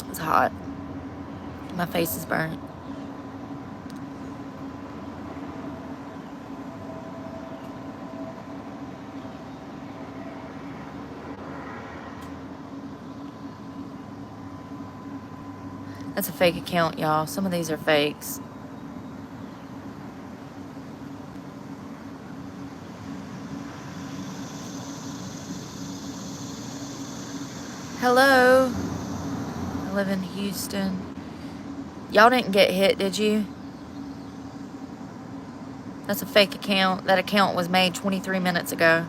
It's hot. My face is burnt. That's a fake account, y'all. Some of these are fakes. Hello. I live in Houston. Y'all didn't get hit, did you? That's a fake account. That account was made 23 minutes ago.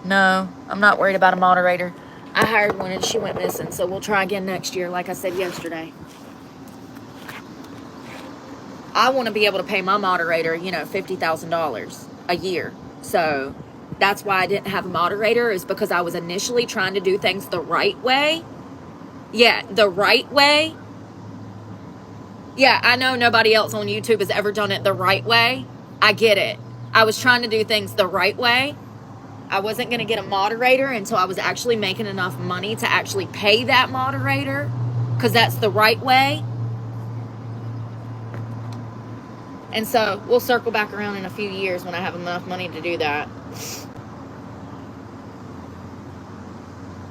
No, I'm not worried about a moderator. I hired one and she went missing, so we'll try again next year, like I said yesterday. I want to be able to pay my moderator, $50,000 a year. So that's why I didn't have a moderator, is because I was initially trying to do things the right way. Yeah, the right way. Yeah, I know nobody else on YouTube has ever done it the right way. I get it. I was trying to do things the right way. I wasn't going to get a moderator until I was actually making enough money to actually pay that moderator, because that's the right way. And so we'll circle back around in a few years when I have enough money to do that.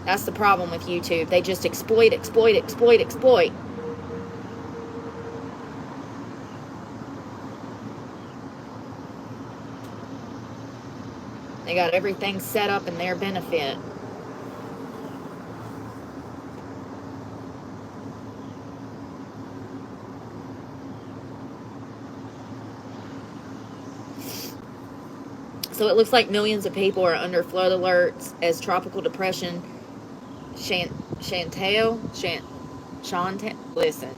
That's the problem with YouTube. They just exploit. They got everything set up in their benefit. So it looks like millions of people are under flood alerts as tropical depression Chantal, listen.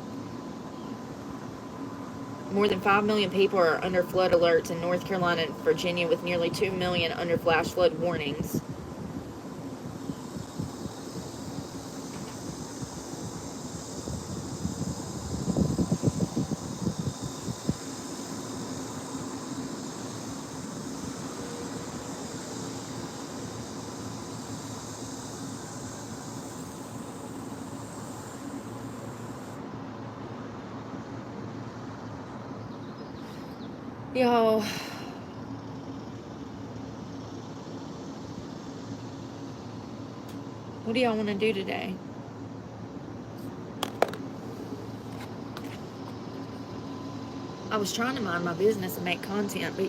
More than 5 million people are under flood alerts in North Carolina and Virginia, with nearly 2 million under flash flood warnings. Yo, what do y'all want to do today? I was trying to mind my business and make content, but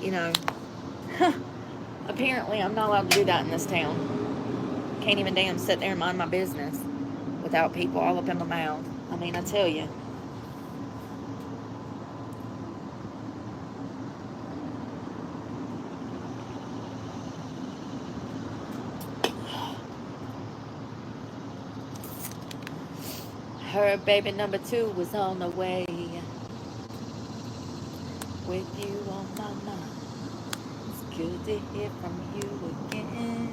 apparently I'm not allowed to do that in this town. Can't even damn sit there and mind my business without people all up in my mouth. I mean, I tell you. Her baby number 2 was on the way. With you on my mind, it's Good to hear from you again.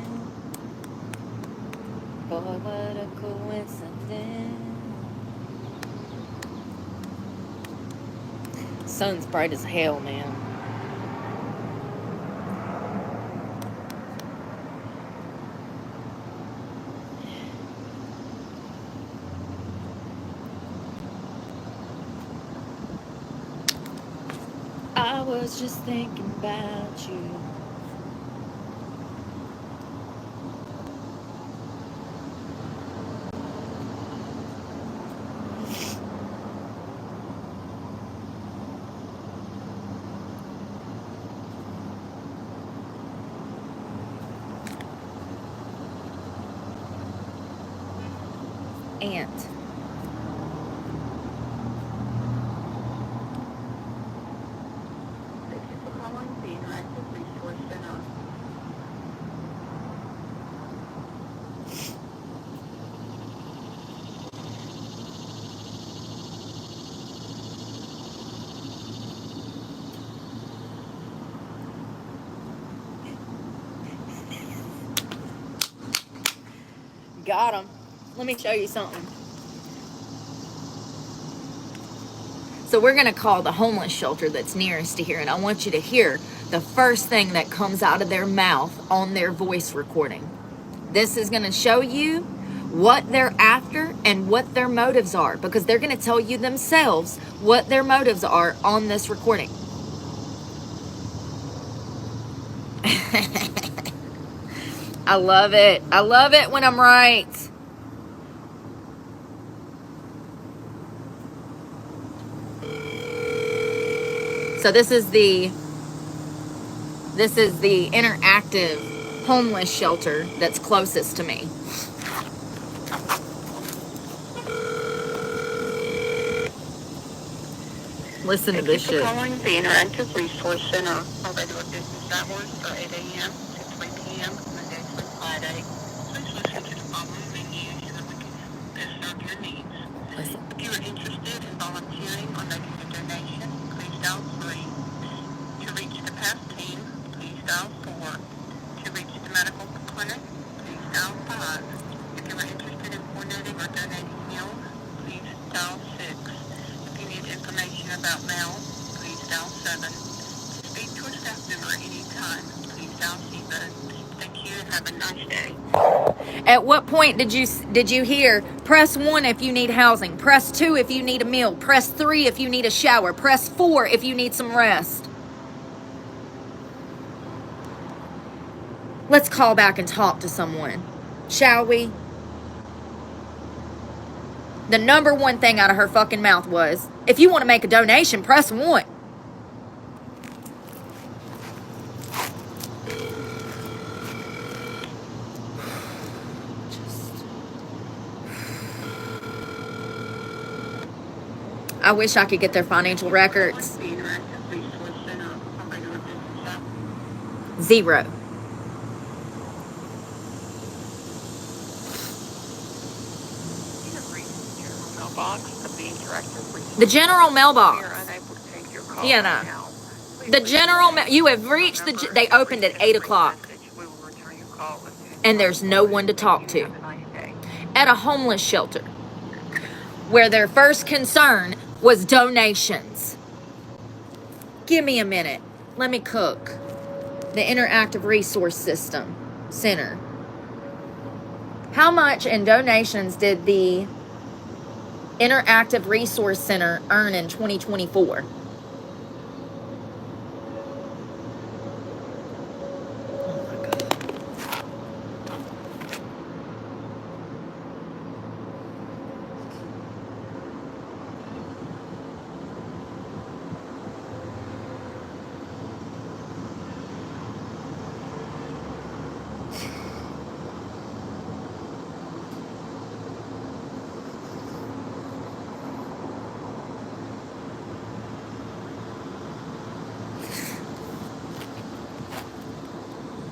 Boy, what a coincidence. Sun's bright as hell, man. I was just thinking about you. Ant. Thank you for calling the Interactive Resource Center. Got him. Let me show you something. So we're going to call the homeless shelter that's nearest to here, and I want you to hear the first thing that comes out of their mouth on their voice recording. This is going to show you what they're after and what their motives are, because they're going to tell you themselves what their motives are on this recording. I love it. I love it when I'm right. So this is the interactive homeless shelter that's closest to me. Listen to this shit. Thank you for calling the Interactive Resource Center. Our regular business hours are 8 a.m. to 3 p.m. Monday through Friday. Please listen to the following menu so that we can best serve your needs. Listen. If you are interested in volunteering or making a donation, please dial 3. To reach the PASS team, please dial 4. To reach the medical clinic, please dial 5. If you are interested in coordinating or donating meals, please dial 6. If you need information about mail, please dial 7. To speak to a staff member at any time, please dial 0. Thank you and have a nice day. At what point did you hear press 1 if you need housing, press 2 if you need a meal, press 3 if you need a shower, press 4 if you need some rest? Let's call back and talk to someone, shall we? The number one thing out of her fucking mouth was, if you want to make a donation, press 1. I wish I could get their financial records. The Interactive Resource Center, our regular business hours. 0. Mailbox of the Interactive Resource The general mailbox. We are unable to take your call Yeah, right no. now. Please The leave general, a message. you have reached Remember, they opened at 8 o'clock. We will return your call as soon as And there's no possible. one to talk Thank to. you. Have a nice day. At a homeless shelter, where their first concern was donations. Give me a minute. Let me cook. The Interactive Resource System Center. How much in donations did the Interactive Resource Center earn in 2024?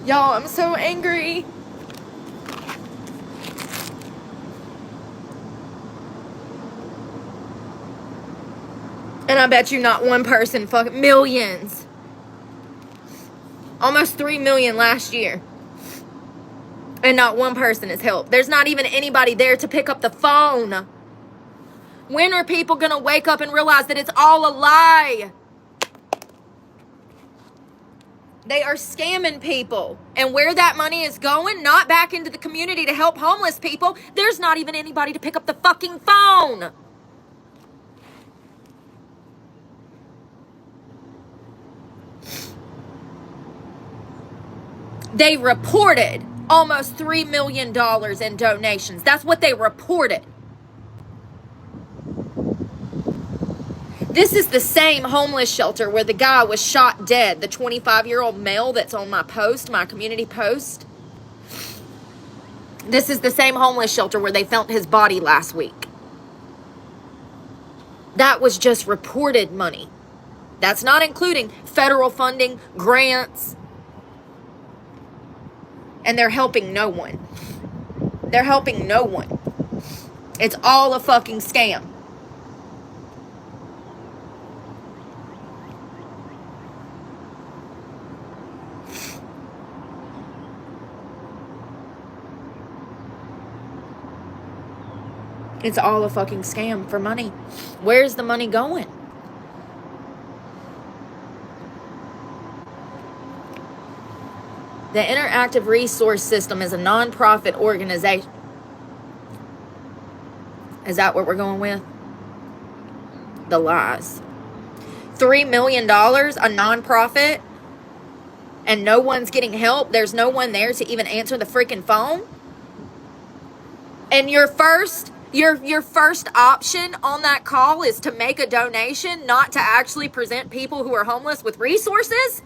Y'all, I'm so angry. And I bet you not one person, millions Almost 3 million last year. And not one person has helped. There's not even anybody there to pick up the phone. When are people going to wake up and realize that it's all a lie? They are scamming people. And where that money is going, not back into the community to help homeless people, there's not even anybody to pick up the fucking phone. They reported almost $3 million in donations. That's what they reported. This is the same homeless shelter where the guy was shot dead, the 25-year-old male that's on my post, my community post. This is the same homeless shelter where they found his body last week. That was just reported money. That's not including federal funding, grants. And they're helping no one. They're helping no one. It's all a fucking scam. It's all a fucking scam for money. Where's the money going? The Interactive Resource System is a nonprofit organization. Is that what we're going with? The lies. $3 million, a nonprofit, and no one's getting help. There's no one there to even answer the freaking phone. And your first option on that call is to make a donation, not to actually present people who are homeless with resources?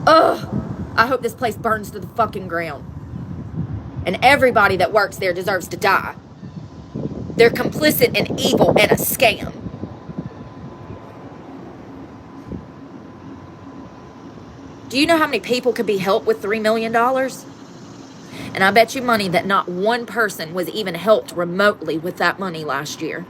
Ugh. I hope this place burns to the fucking ground. And everybody that works there deserves to die. They're complicit in evil and a scam. Do you know how many people could be helped with $3 million? And I bet you money that not one person was even helped remotely with that money last year.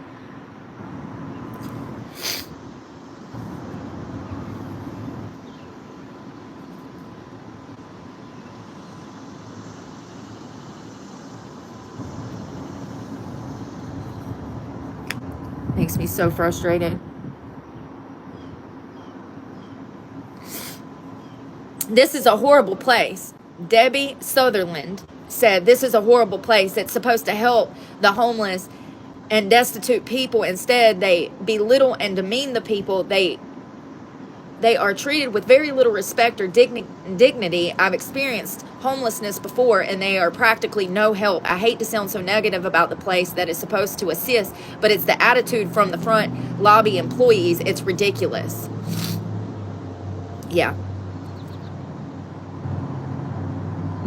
Makes me so frustrated. This is a horrible place. Debbie Sutherland said this is a horrible place. It's supposed to help the homeless and destitute people. Instead, they belittle and demean the people. They are treated with very little respect or dignity. I've experienced homelessness before, and they are practically no help. I hate to sound so negative about the place that is supposed to assist, but it's the attitude from the front lobby employees. It's ridiculous. Yeah.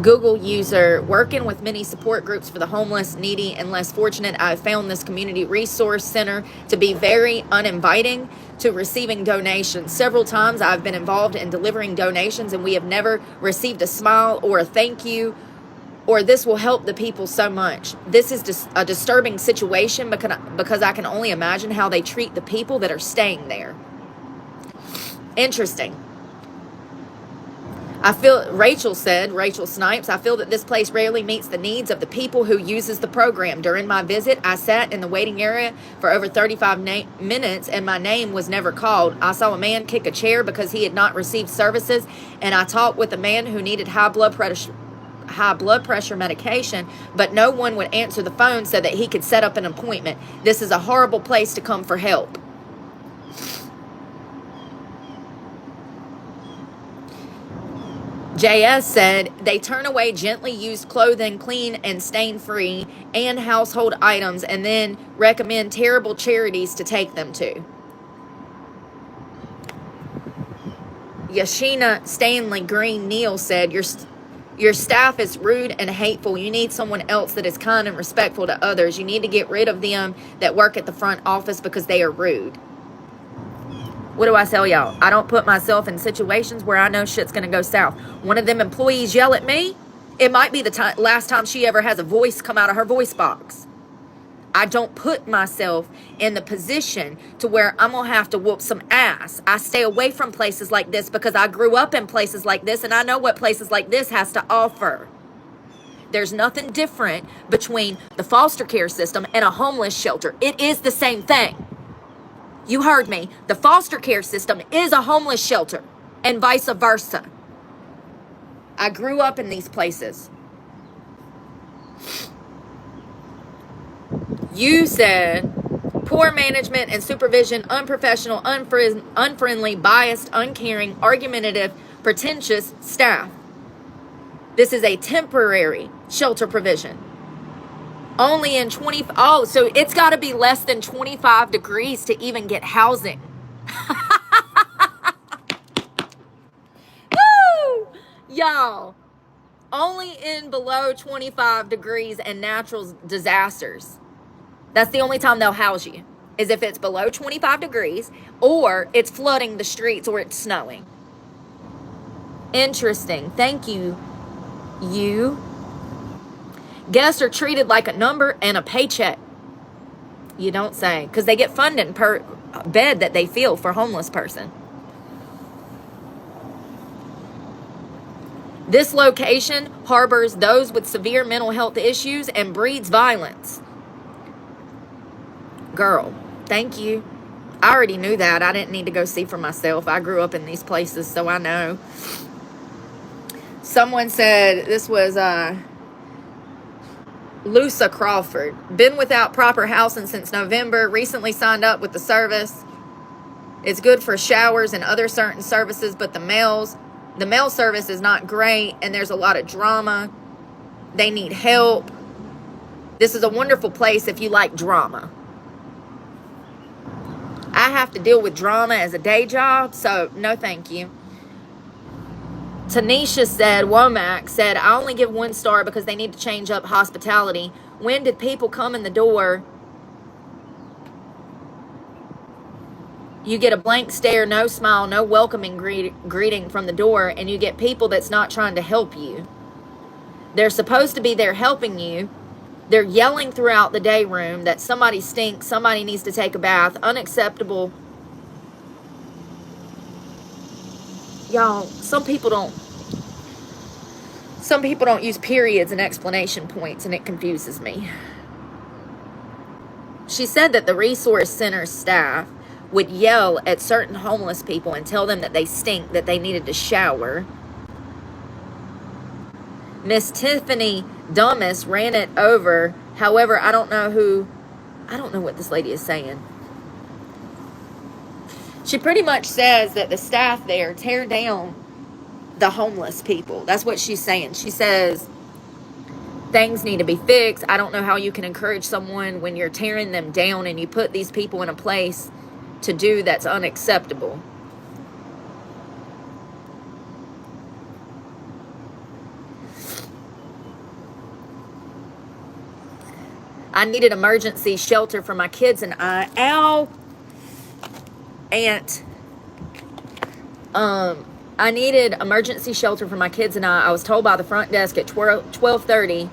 Google user, working with many support groups for the homeless, needy, and less fortunate, I have found this community resource center to be very uninviting to receiving donations. Several times I've been involved in delivering donations, and we have never received a smile or a thank you, or this will help the people so much. This is a disturbing situation because I can only imagine how they treat the people that are staying there. Interesting. Rachel Snipes, I feel that this place rarely meets the needs of the people who uses the program. During my visit, I sat in the waiting area for over 35 minutes and my name was never called. I saw a man kick a chair because he had not received services, and I talked with a man who needed high blood pressure medication, but no one would answer the phone so that he could set up an appointment. This is a horrible place to come for help. JS said they turn away gently used clothing, clean and stain-free, and household items, and then recommend terrible charities to take them to. Yashina Stanley Green Neal said, your staff is rude and hateful. You need someone else that is kind and respectful to others. You need to get rid of them that work at the front office because they are rude. What do I tell y'all? I don't put myself in situations where I know shit's going to go south. One of them employees yell at me. It might be the last time she ever has a voice come out of her voice box. I don't put myself in the position to where I'm going to have to whoop some ass. I stay away from places like this because I grew up in places like this, and I know what places like this has to offer. There's nothing different between the foster care system and a homeless shelter. It is the same thing. You heard me. The foster care system is a homeless shelter, and vice versa. I grew up in these places. You said poor management and supervision, unprofessional, unfriendly, biased, uncaring, argumentative, pretentious staff. This is a temporary shelter provision. Only in so it's got to be less than 25 degrees to even get housing. Woo! Y'all, only in below 25 degrees and natural disasters. That's the only time they'll house you, is if it's below 25 degrees or it's flooding the streets or it's snowing. Interesting. Thank you. Guests are treated like a number and a paycheck. You don't say, because they get funding per bed that they fill for a homeless person. This location harbors those with severe mental health issues and breeds violence. Girl, thank you. I already knew that. I didn't need to go see for myself. I grew up in these places, so I know. Someone said this was Lusa Crawford. Been without proper housing since November. Recently signed up with the service. It's good for showers and other certain services, but the mail service is not great, and there's a lot of drama. They need help. This is a wonderful place if you like drama. I have to deal with drama as a day job, so no thank you. Tanisha said, Womack said, I only give 1 star because they need to change up hospitality. When did people come in the door? You get a blank stare, no smile, no welcoming greeting from the door, and you get people that's not trying to help you. They're supposed to be there helping you. They're yelling throughout the day room that somebody stinks, somebody needs to take a bath, unacceptable. Y'all, some people don't use periods and explanation points, and it confuses me. She said that the resource center staff would yell at certain homeless people and tell them that they stink, that they needed to shower. Miss Tiffany Dummas ran it over. However, I don't know what this lady is saying. She pretty much says that the staff there tear down the homeless people. That's what she's saying. She says things need to be fixed. I don't know how you can encourage someone when you're tearing them down and you put these people in a place to do that's unacceptable. I needed emergency shelter for my kids and I. Ow! Aunt. I needed emergency shelter for my kids and I was told by the front desk at 12:30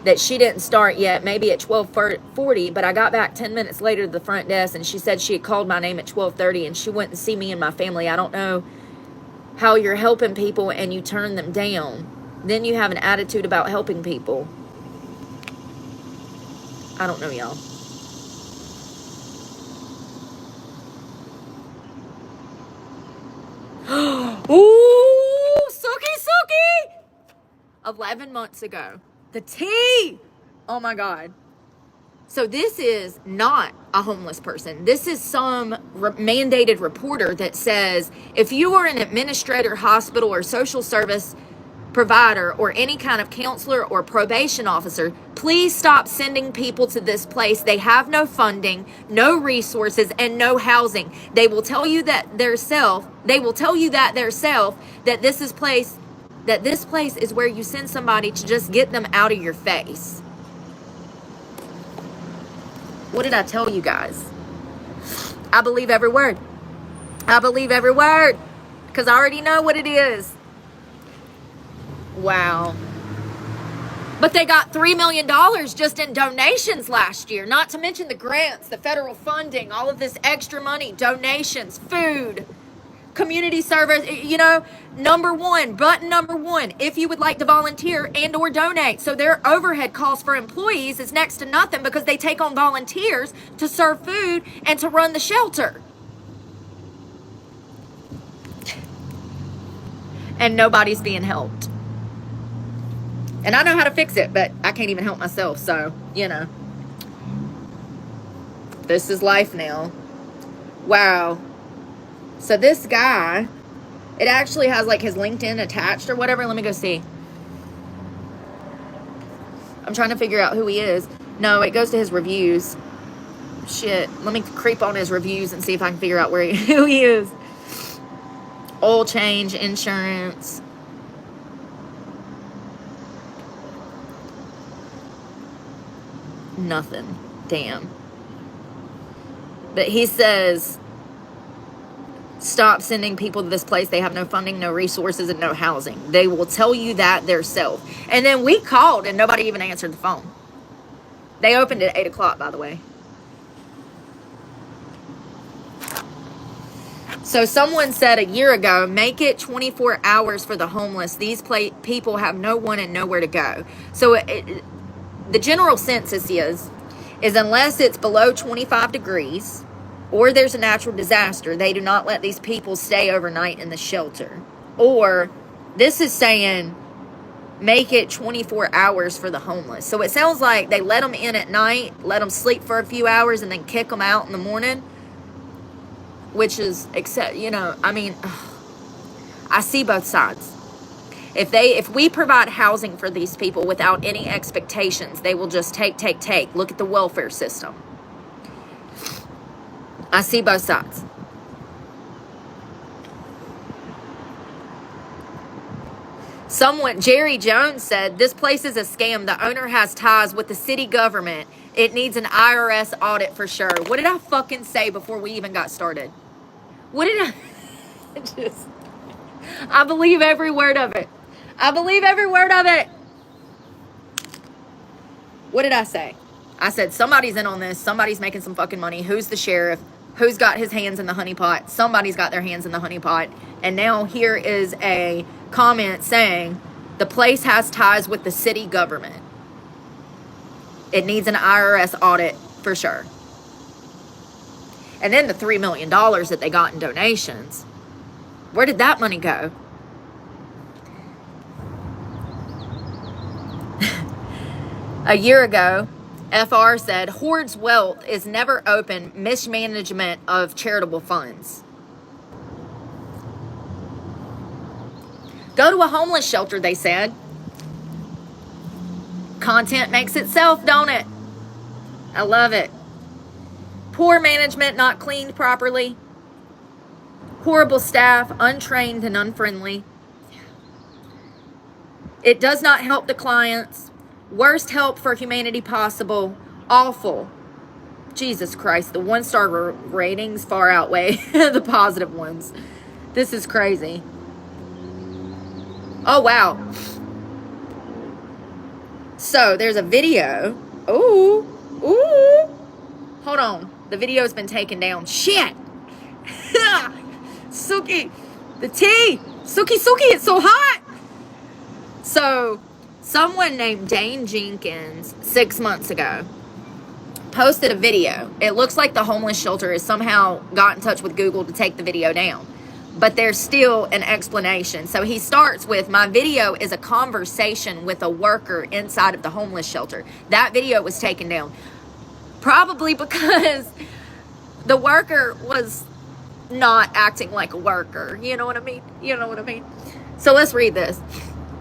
that she didn't start yet, maybe at 12:40, but I got back 10 minutes later to the front desk and she said she had called my name at 12:30 and she wouldn't see me and my family. I don't know how you're helping people and you turn them down. Then you have an attitude about helping people. I don't know, y'all. Ooh, Suki! 11 months ago. The tea! Oh my God. So this is not a homeless person. This is some mandated reporter that says, if you are an administrator, hospital, or social service provider, or any kind of counselor or probation officer, please stop sending people to this place. They have no funding, no resources, and no housing. They will tell you that theirself that this place is where you send somebody to just get them out of your face. What did I tell you guys? I believe every word. Because I already know what it is. Wow. But they got $3 million just in donations last year, not to mention the grants, the federal funding, all of this extra money, donations, food, community service. You know, button number one, if you would like to volunteer and or donate. So their overhead cost for employees is next to nothing because they take on volunteers to serve food and to run the shelter. And nobody's being helped. And I know how to fix it, but I can't even help myself. So, you know, this is life now. Wow. So this guy, it actually has like his LinkedIn attached or whatever. Let me go see. I'm trying to figure out who he is. No, it goes to his reviews. Shit. Let me creep on his reviews and see if I can figure out who he is. Oil change, insurance. Nothing. Damn. But he says, stop sending people to this place. They have no funding, no resources, and no housing. They will tell you that themselves. And then we called and nobody even answered the phone. They opened at 8 o'clock, by the way. So someone said a year ago, make it 24 hours for the homeless. These people have no one and nowhere to go. So the general census is unless it's below 25 degrees or there's a natural disaster, they do not let these people stay overnight in the shelter. Or this is saying make it 24 hours for the homeless. So it sounds like they let them in at night, let them sleep for a few hours, and then kick them out in the morning. Which is, you know, I mean, I see both sides. If we provide housing for these people without any expectations, they will just take. Look at the welfare system. I see both sides. Jerry Jones said, this place is a scam. The owner has ties with the city government. It needs an IRS audit for sure. What did I fucking say before we even got started? What did I believe every word of it. I believe every word of it. What did I say? I said somebody's in on this. Somebody's making some fucking money. Who's the sheriff? Who's got his hands in the honeypot? Somebody's got their hands in the honeypot. And now here is a comment saying the place has ties with the city government. It needs an IRS audit for sure. And then the $3 million that they got in donations. Where did that money go? A year ago, FR said, hoards wealth is never open mismanagement of charitable funds. Go to a homeless shelter, they said. Content makes itself, don't it? I love it. Poor management, not cleaned properly. Horrible staff, untrained and unfriendly. It does not help the clients. Worst help for humanity possible. Awful. Jesus Christ, the 1-star ratings far outweigh the positive ones. This is crazy. Oh, wow. So, there's a video. Ooh. Hold on. The video's been taken down. Shit. Suki. The tea. Suki, it's so hot. So, someone named Dane Jenkins 6 months ago posted a video. It looks like the homeless shelter has somehow got in touch with Google to take the video down. But there's still an explanation. So he starts with, my video is a conversation with a worker inside of the homeless shelter. That video was taken down. Probably because the worker was not acting like a worker. You know what I mean? So let's read this.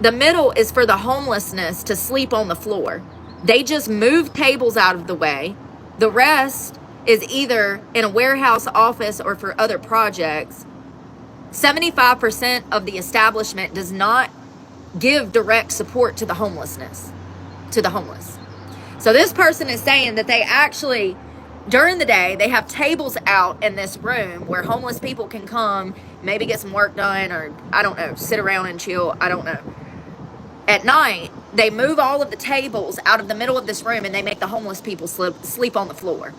The middle is for the homelessness to sleep on the floor. They just move tables out of the way. The rest is either in a warehouse office or for other projects. 75% of the establishment does not give direct support to the homeless. So this person is saying that they actually, during the day, they have tables out in this room where homeless people can come, maybe get some work done, or I don't know, sit around and chill. I don't know. At night, they move all of the tables out of the middle of this room and they make the homeless people sleep on the floor.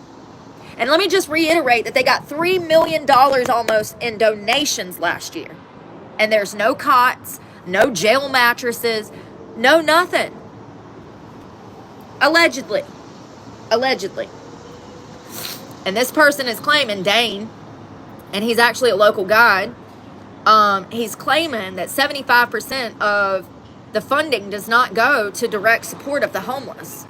And let me just reiterate that they got $3 million almost in donations last year. And there's no cots, no jail mattresses, no nothing. Allegedly. Allegedly. And this person is claiming, Dane, and he's actually a local guide, he's claiming that 75% of the funding does not go to direct support of the homeless.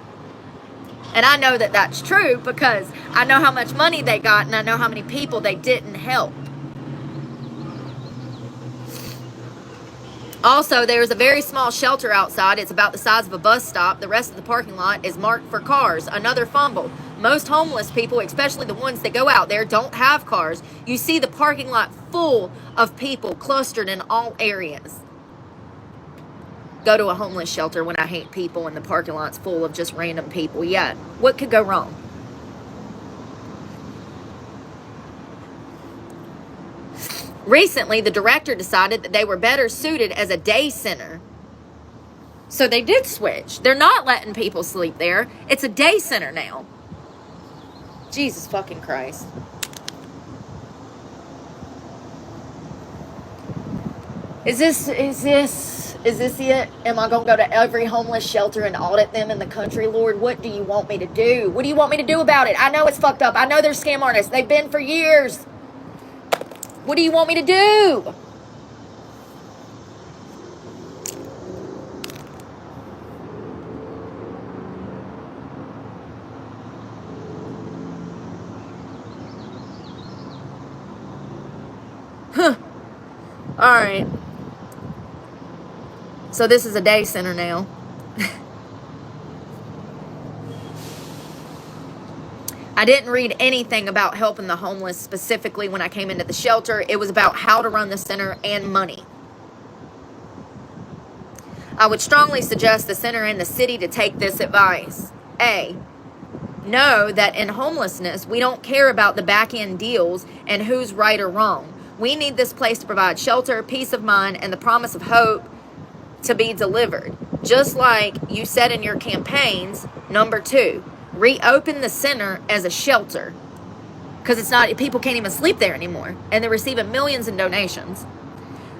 And I know that that's true because I know how much money they got and I know how many people they didn't help. Also, there's a very small shelter outside. It's about the size of a bus stop. The rest of the parking lot is marked for cars. Another fumble. Most homeless people, especially the ones that go out there, don't have cars. You see the parking lot full of people clustered in all areas. Go to a homeless shelter when I hate people and the parking lot's full of just random people. Yeah, what could go wrong? Recently, the director decided that they were better suited as a day center. So they did switch. They're not letting people sleep there. It's a day center now. Jesus fucking Christ. Is this it? Am I going to go to every homeless shelter and audit them in the country, Lord? What do you want me to do? What do you want me to do about it? I know it's fucked up. I know they're scam artists. They've been for years. What do you want me to do? Huh. All right. So this is a day center now. I didn't read anything about helping the homeless specifically when I came into the shelter. It was about how to run the center and money. I would strongly suggest the center and the city to take this advice. A, know that in homelessness, we don't care about the back-end deals and who's right or wrong. We need this place to provide shelter, peace of mind, and the promise of hope to be delivered. Just like you said in your campaigns. Number 2, reopen the center as a shelter. Because it's not, people can't even sleep there anymore. And they're receiving millions in donations.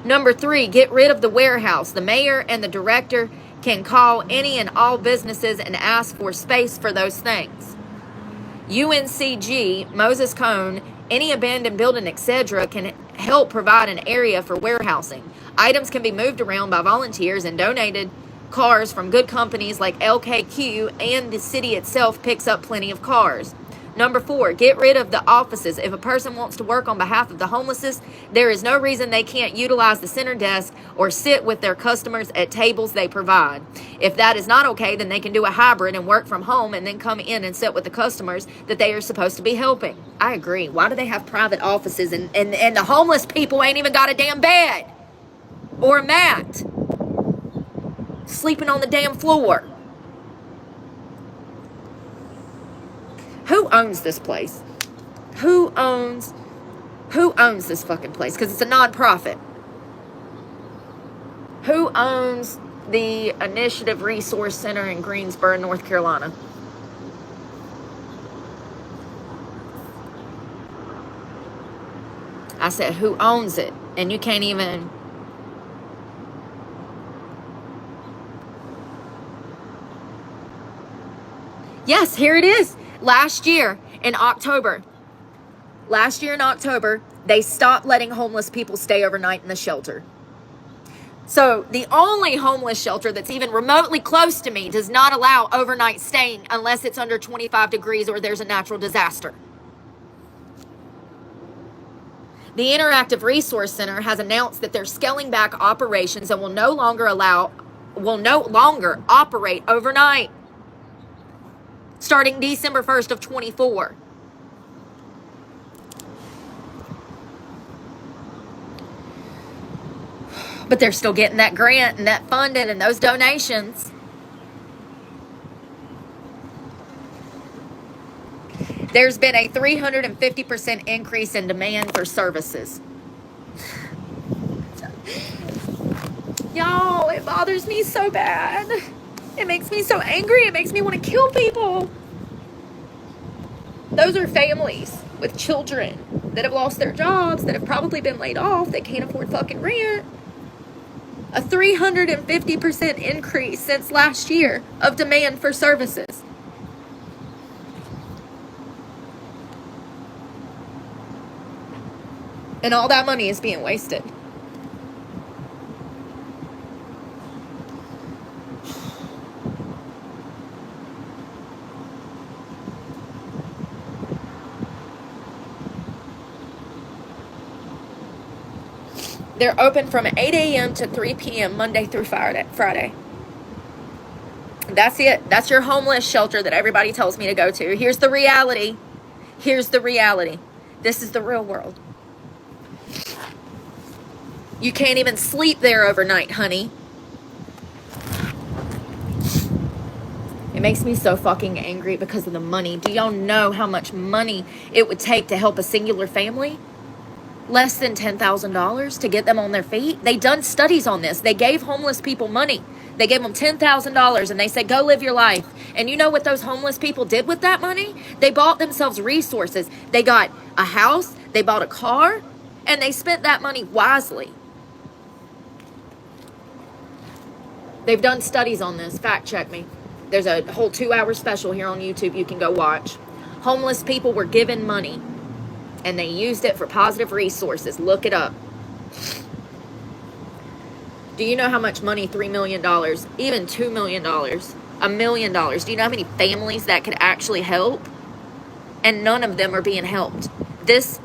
Number 3, get rid of the warehouse. The mayor and the director can call any and all businesses and ask for space for those things. UNCG, Moses Cone, any abandoned building, etc. can help provide an area for warehousing. Items can be moved around by volunteers and donated cars from good companies like LKQ, and the city itself picks up plenty of cars. Number 4, get rid of the offices. If a person wants to work on behalf of the homeless, there is no reason they can't utilize the center desk or sit with their customers at tables they provide. If that is not okay, then they can do a hybrid and work from home and then come in and sit with the customers that they are supposed to be helping. I agree. Why do they have private offices and the homeless people ain't even got a damn bed or a mat? Sleeping on the damn floor. Who owns this place? Who owns this fucking place? Because it's a non-profit. Who owns the Initiative Resource Center in Greensboro, North Carolina? I said, who owns it? And you can't even... Yes, here it is. Last year in October, they stopped letting homeless people stay overnight in the shelter. So the only homeless shelter that's even remotely close to me does not allow overnight staying unless it's under 25 degrees or there's a natural disaster. The Interactive Resource Center has announced that they're scaling back operations and will no longer operate overnight, starting December 1st of 24. But they're still getting that grant and that funding and those donations. There's been a 350% increase in demand for services. Y'all, it bothers me so bad. It makes me so angry. It makes me want to kill people. Those are families with children that have lost their jobs, that have probably been laid off, that can't afford fucking rent. A 350% increase since last year of demand for services. And all that money is being wasted. They're open from 8 a.m. to 3 p.m. Monday through Friday. That's it. That's your homeless shelter that everybody tells me to go to. Here's the reality. Here's the reality. This is the real world. You can't even sleep there overnight, honey. It makes me so fucking angry because of the money. Do y'all know how much money it would take to help a singular family? Less than $10,000 to get them on their feet. They done studies on this. They gave homeless people money. They gave them $10,000 and they said, go live your life. And you know what those homeless people did with that money? They bought themselves resources. They got a house, they bought a car, and they spent that money wisely. They've done studies on this. Fact check me. There's a whole 2-hour special here on YouTube you can go watch. Homeless people were given money and they used it for positive resources. Look it up. Do you know how much money $3 million, even $2 million, $1 million, do you know how many families that could actually help? And none of them are being helped. This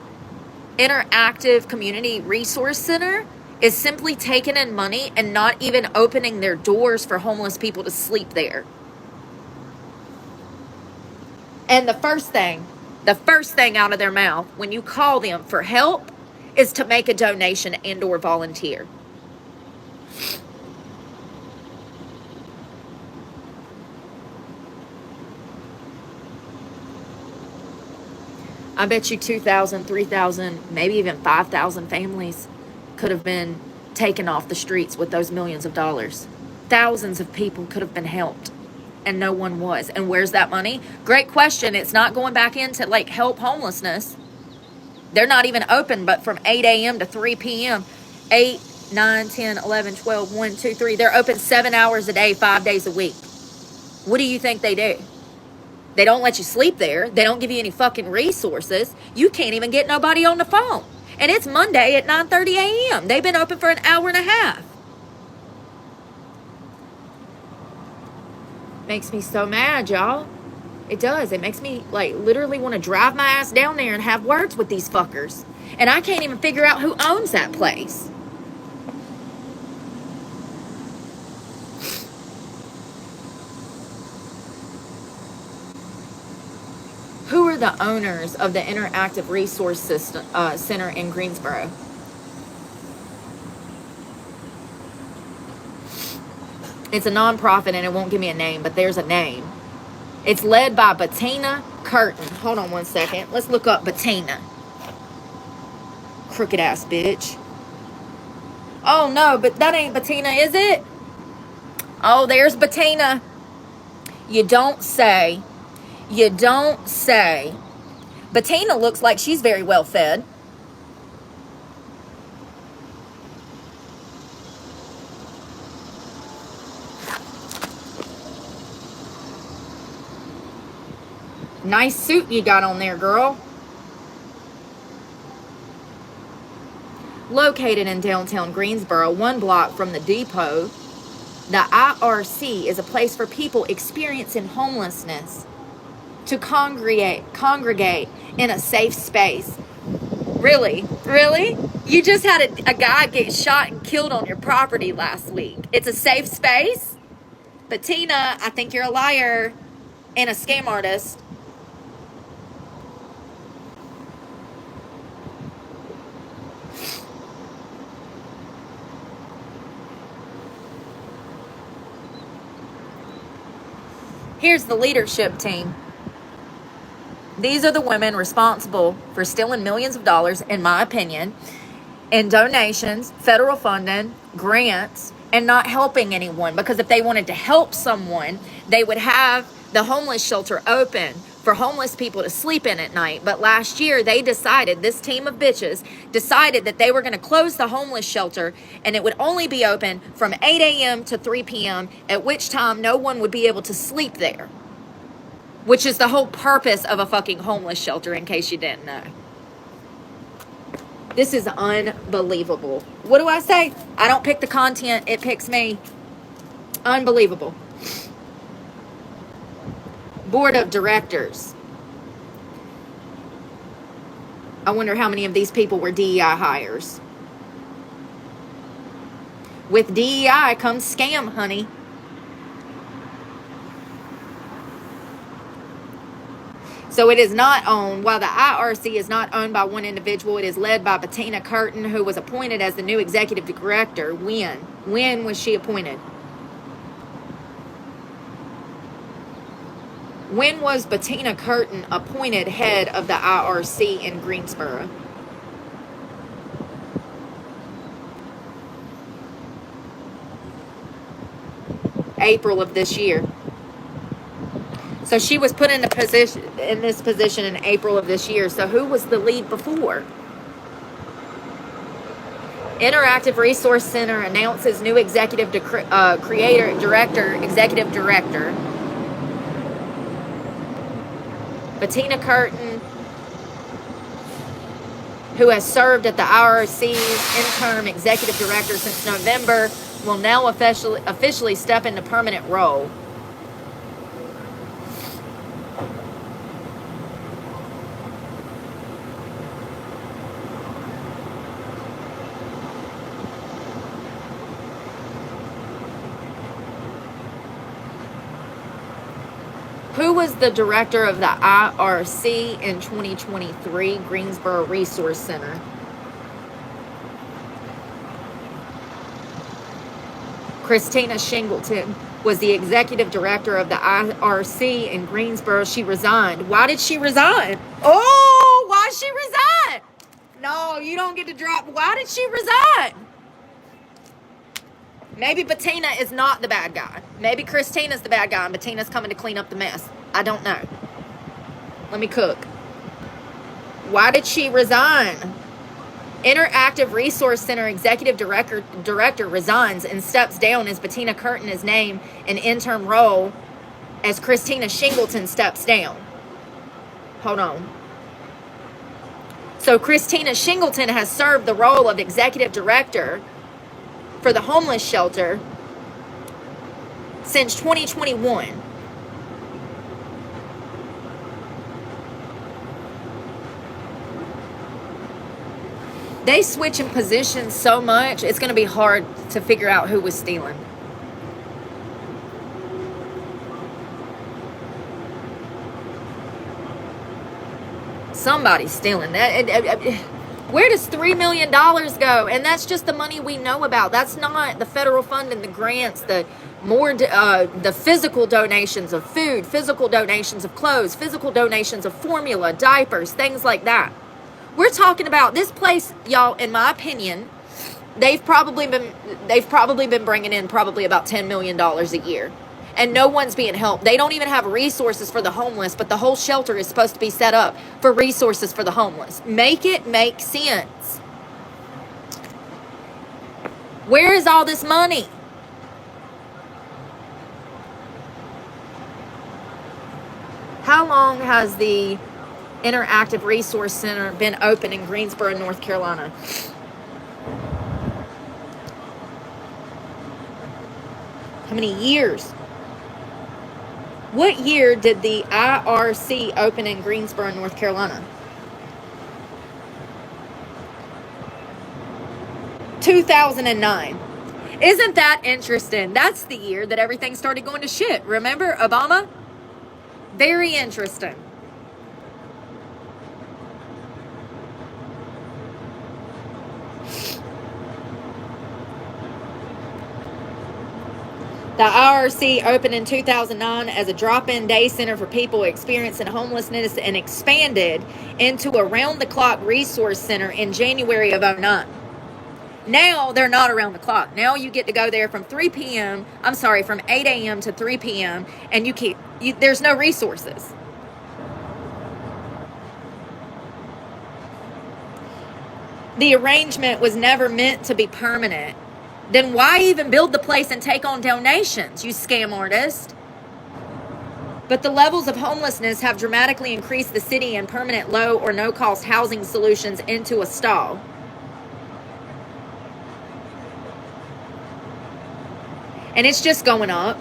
interactive community resource center is simply taking in money and not even opening their doors for homeless people to sleep there. And the first thing out of their mouth when you call them for help is to make a donation and or volunteer. I bet you 2,000, 3,000, maybe even 5,000 families could have been taken off the streets with those millions of dollars. Thousands of people could have been helped, and no one was. And where's that money? Great question. It's not going back into like help homelessness. They're not even open, but from 8 a.m. to 3 p.m., 8, 9, 10, 11, 12, 1, 2, 3. They're open 7 hours a day, 5 days a week. What do you think they do? They don't let you sleep there. They don't give you any fucking resources. You can't even get nobody on the phone. And it's Monday at 9:30 a.m. They've been open for an hour and a half. Makes me so mad, y'all. It does. It makes me like literally want to drive my ass down there and have words with these fuckers. And I can't even figure out who owns that place. Who are the owners of the Interactive Resource System, Center in Greensboro? It's a nonprofit and it won't give me a name, but there's a name. It's led by Bettina Curtin. Hold on one second. Let's look up Bettina. Crooked ass bitch. Oh no, but that ain't Bettina, is it? Oh, there's Bettina. You don't say. You don't say. Bettina looks like she's very well fed. Nice suit you got on there, girl. Located in downtown Greensboro, 1 block from the depot, the IRC is a place for people experiencing homelessness to congregate in a safe space. Really? Really? You just had a guy get shot and killed on your property last week. It's a safe space? Bettina, I think you're a liar and a scam artist. Here's the leadership team. These are the women responsible for stealing millions of dollars, in my opinion, in donations, federal funding, grants, and not helping anyone, because if they wanted to help someone, they would have the homeless shelter open for homeless people to sleep in at night. But last year they decided, this team of bitches decided that they were going to close the homeless shelter, and it would only be open from 8 a.m. to 3 p.m., at which time no one would be able to sleep there, which is the whole purpose of a fucking homeless shelter, in case you didn't know. This is unbelievable. What do I say? I don't pick the content, it picks me. Unbelievable. Board of directors. I wonder how many of these people were DEI hires. With DEI comes scam, honey. So it is not owned, while the IRC is not owned by one individual, it is led by Bettina Curtin, who was appointed as the new executive director. When was she appointed? When was Bettina Curtin appointed head of the IRC in Greensboro? April of this year. So she was put in this position in April of this year. So who was the lead before? Interactive Resource Center announces new executive director. Bettina Curtin, who has served at the IRC's interim executive director since November, will now officially step into permanent role. Who was the director of the IRC in 2023, Greensboro Resource Center? Christina Shingleton was the executive director of the IRC in Greensboro. She resigned. Why did she resign? Oh, why did she resign? No, you don't get to drop. Why did she resign? Maybe Bettina is not the bad guy. Maybe Christina's the bad guy and Bettina's coming to clean up the mess. I don't know. Let me cook. Why did she resign? Interactive Resource Center executive director resigns and steps down as Bettina Curtin is named an interim role as Christina Shingleton steps down. Hold on. So Christina Shingleton has served the role of executive director for the homeless shelter since 2021. They switch in positions so much, it's going to be hard to figure out who was stealing. Somebody's stealing that. Where does $3 million go? And that's just the money we know about. That's not the federal fund and the grants, the physical donations of food, physical donations of clothes, physical donations of formula, diapers, things like that. We're talking about this place, y'all, in my opinion, they've probably been bringing in probably about $10 million a year. And no one's being helped. They don't even have resources for the homeless, but the whole shelter is supposed to be set up for resources for the homeless. Make it make sense. Where is all this money? How long has the Interactive Resource Center been open in Greensboro, North Carolina? How many years? What year did the IRC open in Greensboro, North Carolina? 2009. Isn't that interesting? That's the year that everything started going to shit. Remember Obama? Very interesting. The IRC opened in 2009 as a drop-in day center for people experiencing homelessness and expanded into a round-the-clock resource center in January of 2009. Now they're not around the clock. Now you get to go there from 3 p.m. I'm sorry, from 8 a.m. to 3 p.m. and there's no resources. The arrangement was never meant to be permanent. Then why even build the place and take on donations, you scam artist? But the levels of homelessness have dramatically increased the city, and permanent low or no cost housing solutions into a stall. And it's just going up.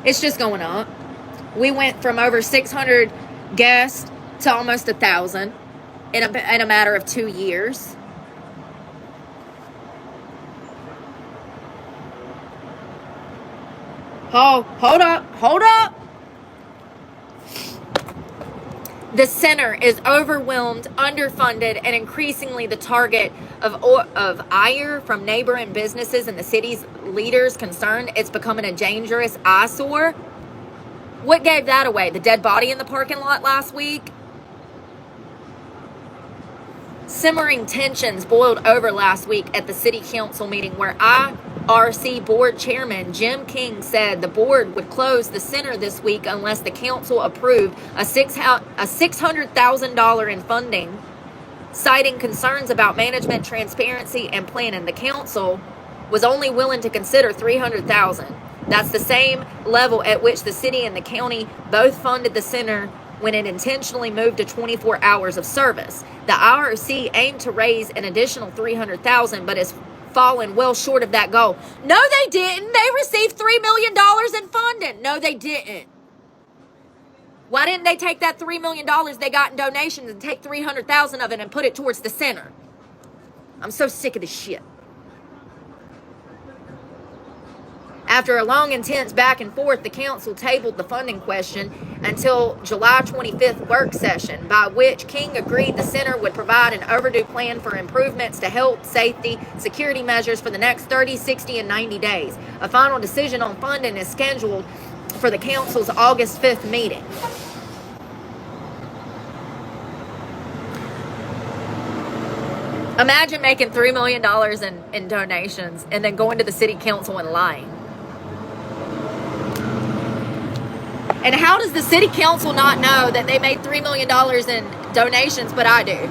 It's just going up. We went from over 600 guests to almost 1,000 in a matter of 2 years. Oh, hold up. The center is overwhelmed, underfunded, and increasingly the target of ire from neighboring businesses and the city's leaders concerned. It's becoming a dangerous eyesore. What gave that away? The dead body in the parking lot last week? Simmering tensions boiled over last week at the city council meeting where IRC board chairman Jim King said the board would close the center this week unless the council approved a $600,000 in funding, citing concerns about management, transparency, and planning. The council was only willing to consider $300,000. That's the same level at which the city and the county both funded the center when it intentionally moved to 24 hours of service. The IRC aimed to raise an additional $300,000, but has fallen well short of that goal. No, they didn't. They received $3 million in funding. No, they didn't. Why didn't they take that $3 million they got in donations and take $300,000 of it and put it towards the center? I'm so sick of this shit. After a long, intense back and forth, the council tabled the funding question until July 25th work session, by which King agreed the center would provide an overdue plan for improvements to health, safety, security measures for the next 30, 60, and 90 days. A final decision on funding is scheduled for the council's August 5th meeting. Imagine making $3 million in donations and then going to the city council and lying. And how does the city council not know that they made $3 million in donations, but I do?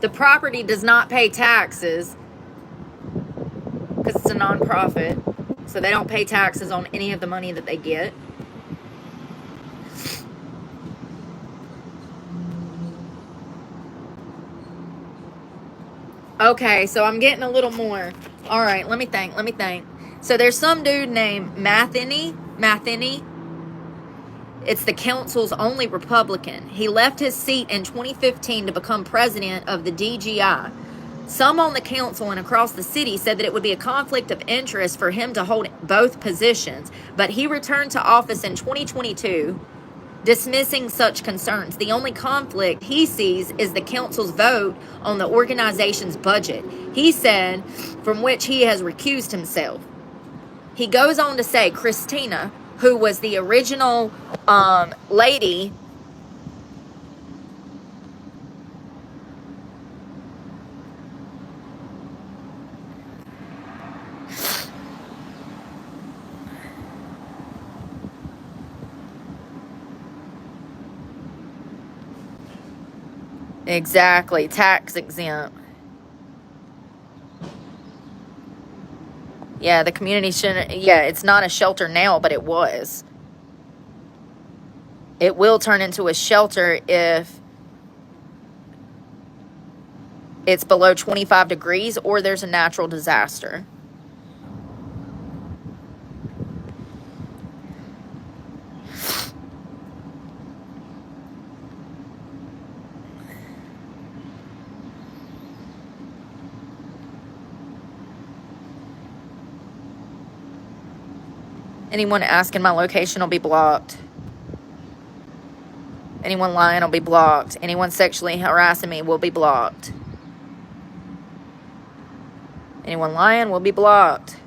The property does not pay taxes because it's a nonprofit, so they don't pay taxes on any of the money that they get. Okay, so I'm getting a little more. All right, let me think. So there's some dude named Matheny. It's the council's only Republican. He left his seat in 2015 to become president of the DGI. Some on the council and across the city said that it would be a conflict of interest for him to hold both positions, but he returned to office in 2022, dismissing such concerns. The only conflict he sees is the council's vote on the organization's budget, he said, from which he has recused himself. He goes on to say Christina, who was the original lady exactly, tax exempt. Yeah, the community shouldn't, yeah, it's not a shelter now, but it was. It will turn into a shelter if it's below 25 degrees or there's a natural disaster. Anyone asking my location will be blocked. Anyone lying will be blocked. Anyone sexually harassing me will be blocked. Anyone lying will be blocked.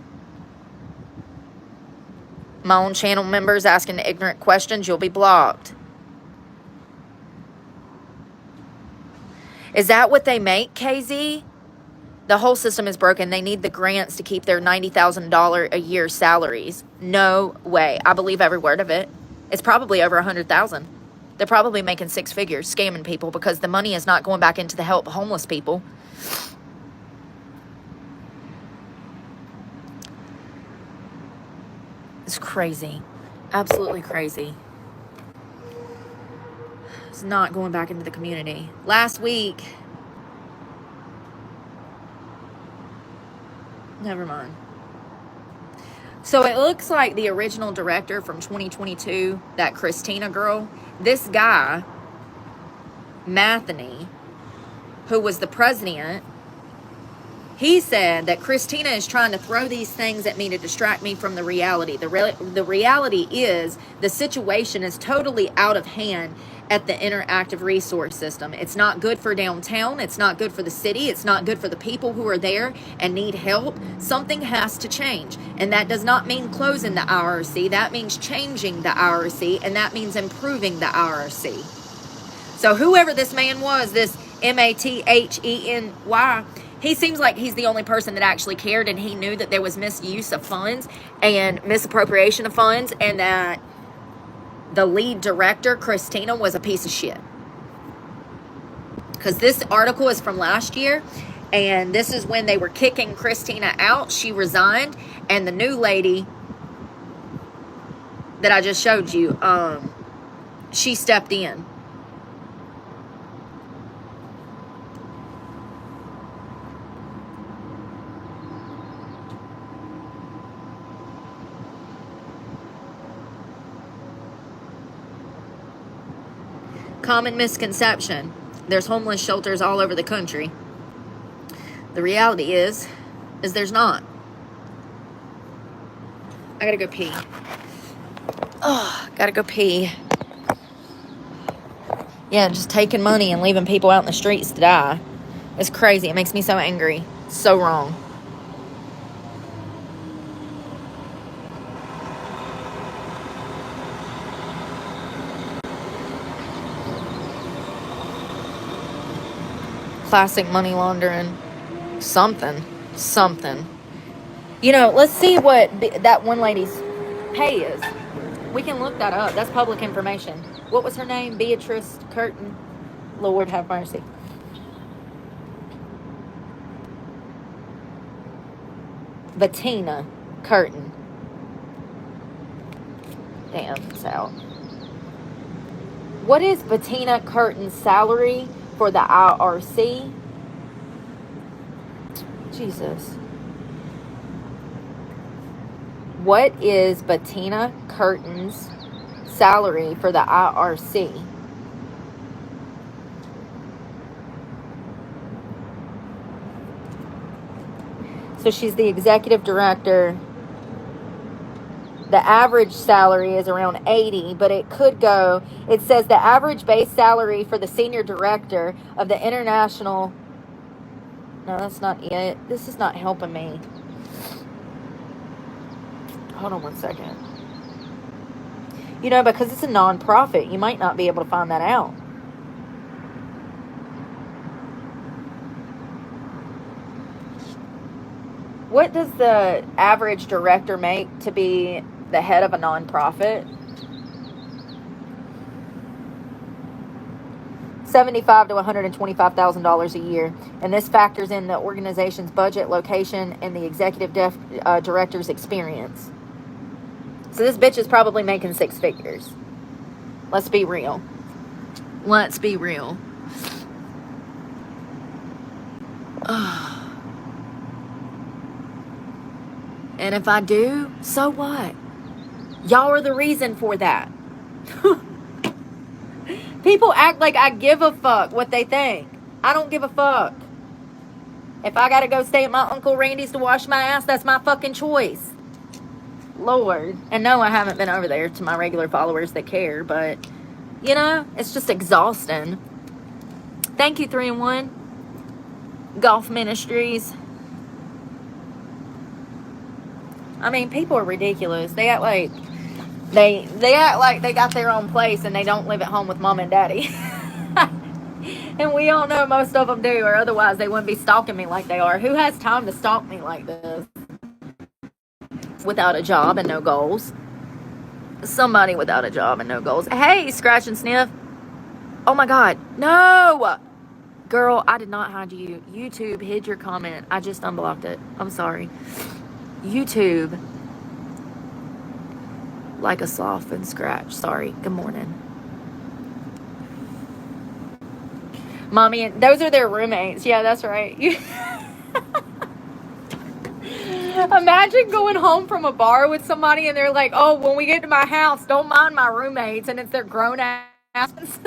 My own channel members asking ignorant questions, you'll be blocked. Is that what they make, KZ? The whole system is broken. They need the grants to keep their $90,000 a year salaries. No way. I believe every word of it. It's probably over 100,000. They're probably making six figures scamming people because the money is not going back into the help homeless people. It's crazy. Absolutely crazy. It's not going back into the community. Last week, never mind. So it looks like the original director from 2022, that Christina girl, this guy, Matheny, who was the president, he said that Christina is trying to throw these things at me to distract me from the reality. The reality is the situation is totally out of hand at the interactive resource system. It's not good for downtown. It's not good for the city. It's not good for the people who are there and need help. Something has to change. And that does not mean closing the IRC. That means changing the IRC, and that means improving the IRC. So whoever this man was, this Matheny, he seems like he's the only person that actually cared, and he knew that there was misuse of funds and misappropriation of funds, and that the lead director, Christina, was a piece of shit. Because this article is from last year, and this is when they were kicking Christina out. She resigned, and the new lady that I just showed you, she stepped in. Common misconception. There's homeless shelters all over the country. The reality is there's not. I gotta go pee. Oh, gotta go pee. Yeah, just taking money and leaving people out in the streets to die. It's crazy. It makes me so angry. So wrong. Classic money laundering. Something. You know, let's see what that one lady's pay is. We can look that up. That's public information. What was her name? Beatrice Curtin. Lord have mercy. Bettina Curtin. Damn, it's out. What is Bettina Curtin's salary for the IRC? Jesus. What is Bettina Curtin's salary for the IRC? So she's the executive director. The average salary is around 80, but it could go. It says the average base salary for the senior director of the international. No, that's not it. This is not helping me. Hold on one second. You know, because it's a non-profit, you might not be able to find that out. What does the average director make to be the head of a nonprofit? $75,000 to $125,000 a year, and this factors in the organization's budget, location, and the executive director's experience. So this bitch is probably making six figures. Let's be real. Let's be real. And if I do, so what? Y'all are the reason for that. People act like I give a fuck what they think. I don't give a fuck. If I gotta go stay at my Uncle Randy's to wash my ass, that's my fucking choice. Lord. And no, I haven't been over there to my regular followers that care, but, you know, it's just exhausting. Thank you, 3-in-1. Golf Ministries. I mean, people are ridiculous. They act like they act like they got their own place and they don't live at home with mom and daddy. And we all know most of them do, or otherwise they wouldn't be stalking me like they are. Who has time to stalk me like this? Without a job and no goals. Somebody without a job and no goals. Hey, Scratch and Sniff. Oh my God. No! Girl, I did not hide you. YouTube hid your comment. I just unblocked it. I'm sorry. YouTube. Like a sloth and Scratch. Sorry. Good morning. Mommy, and those are their roommates. Yeah, that's right. Imagine going home from a bar with somebody and they're like, oh, when we get to my house, don't mind my roommates. And it's their grown asses.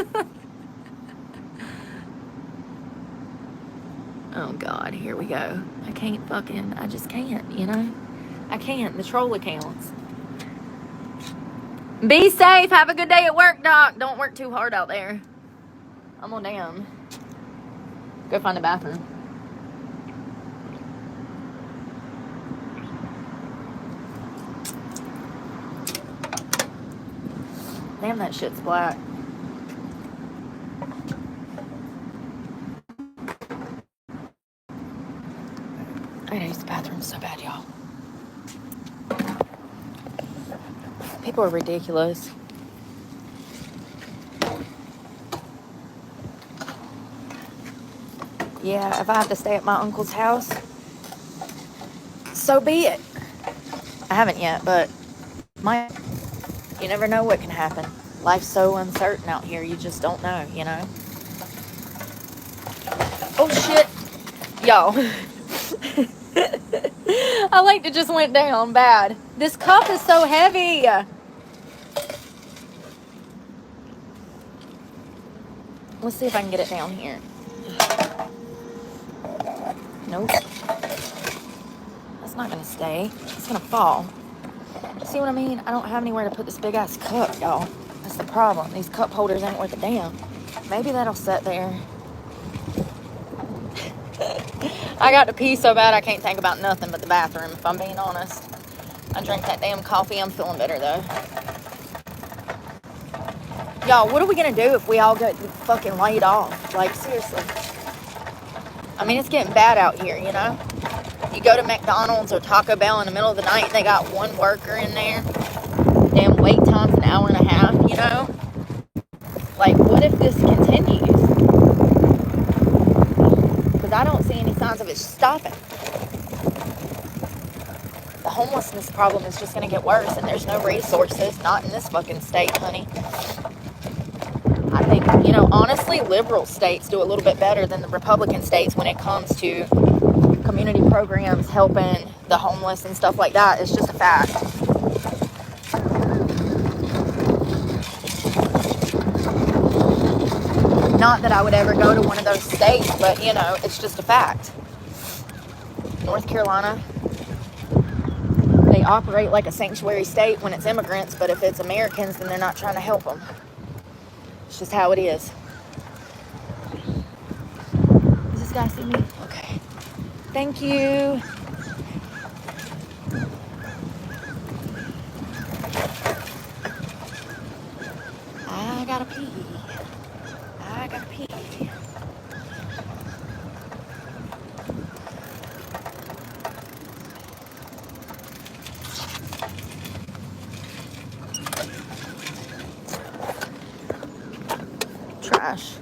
Oh, God, here we go. I just can't, you know? I can't. The troll accounts. Be safe. Have a good day at work, Doc. Don't work too hard out there. I'm on down. Go find a bathroom. Damn, that shit's black. I gotta use the bathroom so bad, y'all. People are ridiculous. Yeah, if I have to stay at my uncle's house, so be it. I haven't yet, but you never know what can happen. Life's so uncertain out here, you just don't know, you know? Oh, shit. Y'all. I like it just went down bad. This cup is so heavy. Let's see if I can get it down here. Nope. That's not going to stay. It's going to fall. See what I mean? I don't have anywhere to put this big ass cup, y'all. That's the problem. These cup holders ain't worth a damn. Maybe that'll sit there. I got to pee so bad I can't think about nothing but the bathroom, if I'm being honest. I drank that damn coffee. I'm feeling better, though. Y'all, what are we going to do if we all get fucking laid off? Like, seriously. I mean, it's getting bad out here, you know? You go to McDonald's or Taco Bell in the middle of the night, and they got one worker in there. Damn wait time's an hour and a half, you know? Like, what if this continues? Because I don't see any signs of it stopping. The homelessness problem is just going to get worse, and there's no resources. Not in this fucking state, honey. I think, you know, honestly, liberal states do a little bit better than the Republican states when it comes to community programs, helping the homeless and stuff like that. It's just a fact. Not that I would ever go to one of those states, but, you know, it's just a fact. North Carolina, they operate like a sanctuary state when it's immigrants, but if it's Americans, then they're not trying to help them. It's just how it is. Does this guy see me? Okay. Thank you. I gotta pee. I gotta pee. Trash.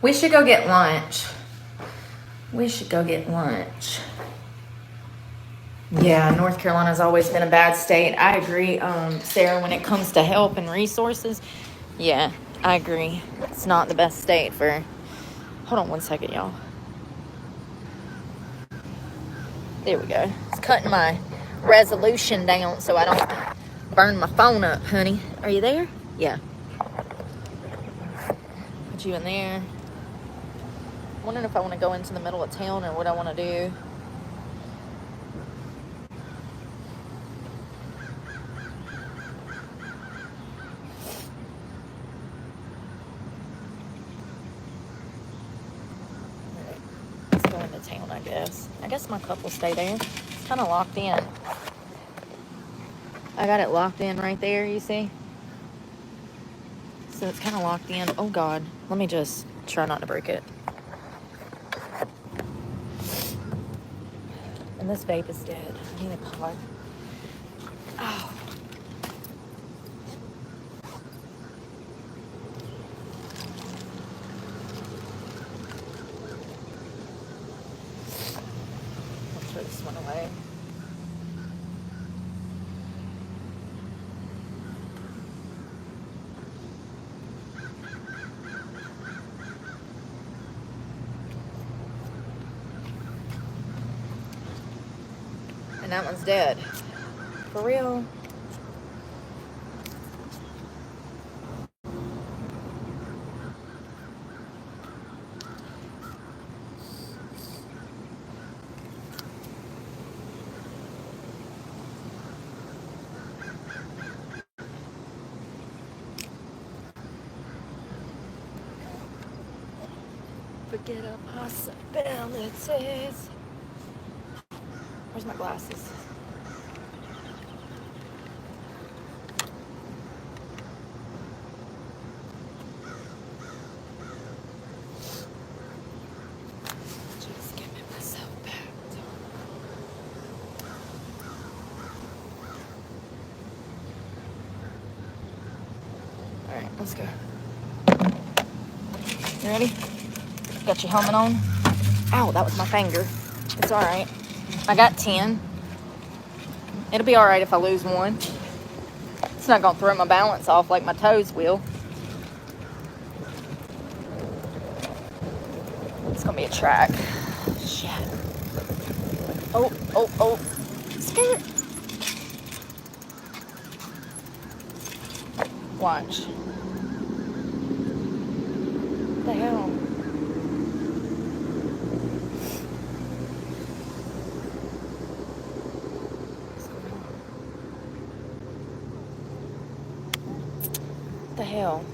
We should go get lunch. We should go get lunch. Yeah, North Carolina's always been a bad state. I agree, Sarah, when it comes to help and resources. Yeah, I agree. It's not the best state for... Hold on one second, y'all. There we go. It's cutting my resolution down so I don't burn my phone up, honey. Are you there? Yeah. Put you in there. I'm wondering if I want to go into the middle of town or what I want to do. Let's go into town, I guess. I guess my cup will stay there. It's kind of locked in. I got it locked in right there, you see? So it's kind of locked in. Oh, God. Let me just try not to break it. And this vape is dead. I need a pod. Oh. I'll throw this one away. And that one's dead. For real. Forget a possibilities. Where's my glasses? Just giving myself back. All right, let's go. You ready? Got your helmet on? Ow, that was my finger. It's all right. I got 10. It'll be all right if I lose one. It's not gonna throw my balance off like my toes will. It's gonna be a track. Shit. Oh. Scared. Watch. What the hell? What the hell?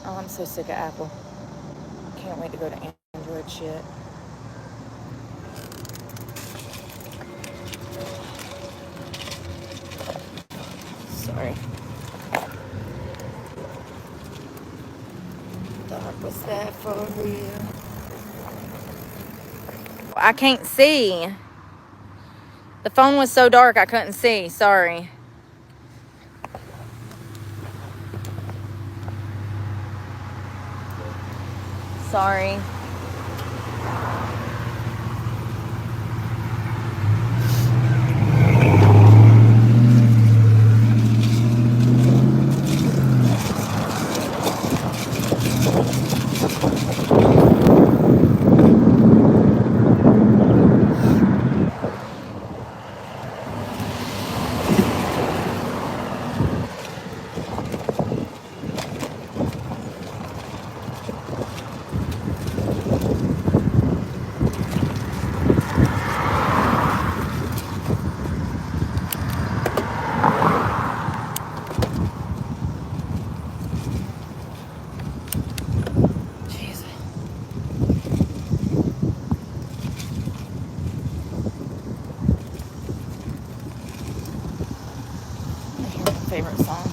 Oh, I'm so sick of Apple. Can't wait to go to Android shit. Sorry. Thought was that for real? I can't see. The phone was so dark I couldn't see. Sorry. Sorry. Favorite song.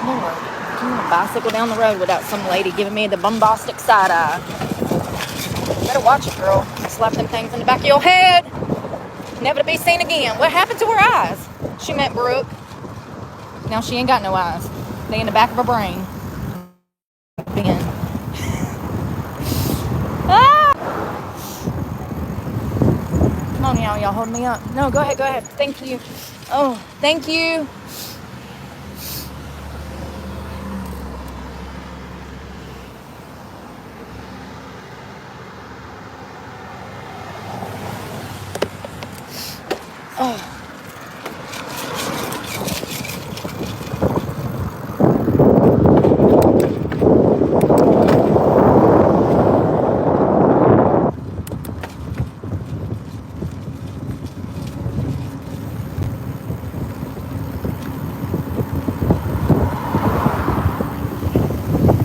Lord, I'm on a bicycle down the road without some lady giving me the bombastic side eye. Better watch it, girl. Slap them things in the back of your head. Never to be seen again. What happened to her eyes? She met Brooke. Now she ain't got no eyes. They in the back of her brain. Again. Ah! Come on, y'all hold me up. No, go ahead. Thank you. Oh, thank you. Oh.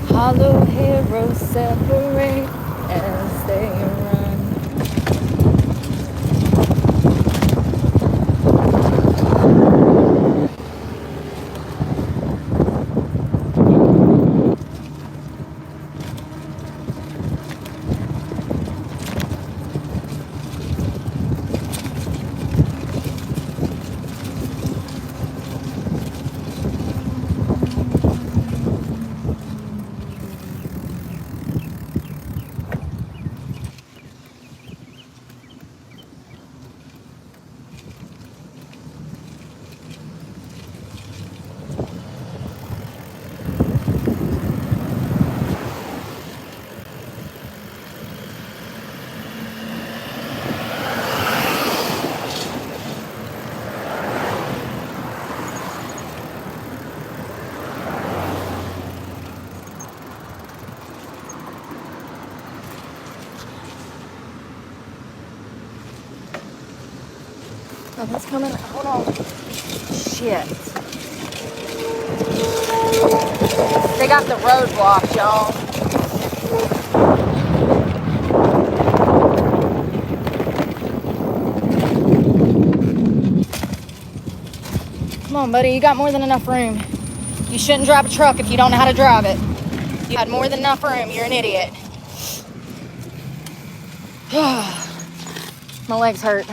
Hollow heroes separate as they run. Oh, that's coming. Hold on. Shit. They got the road blocked, y'all. Come on, buddy. You got more than enough room. You shouldn't drive a truck if you don't know how to drive it. You had more than enough room. You're an idiot. My legs hurt.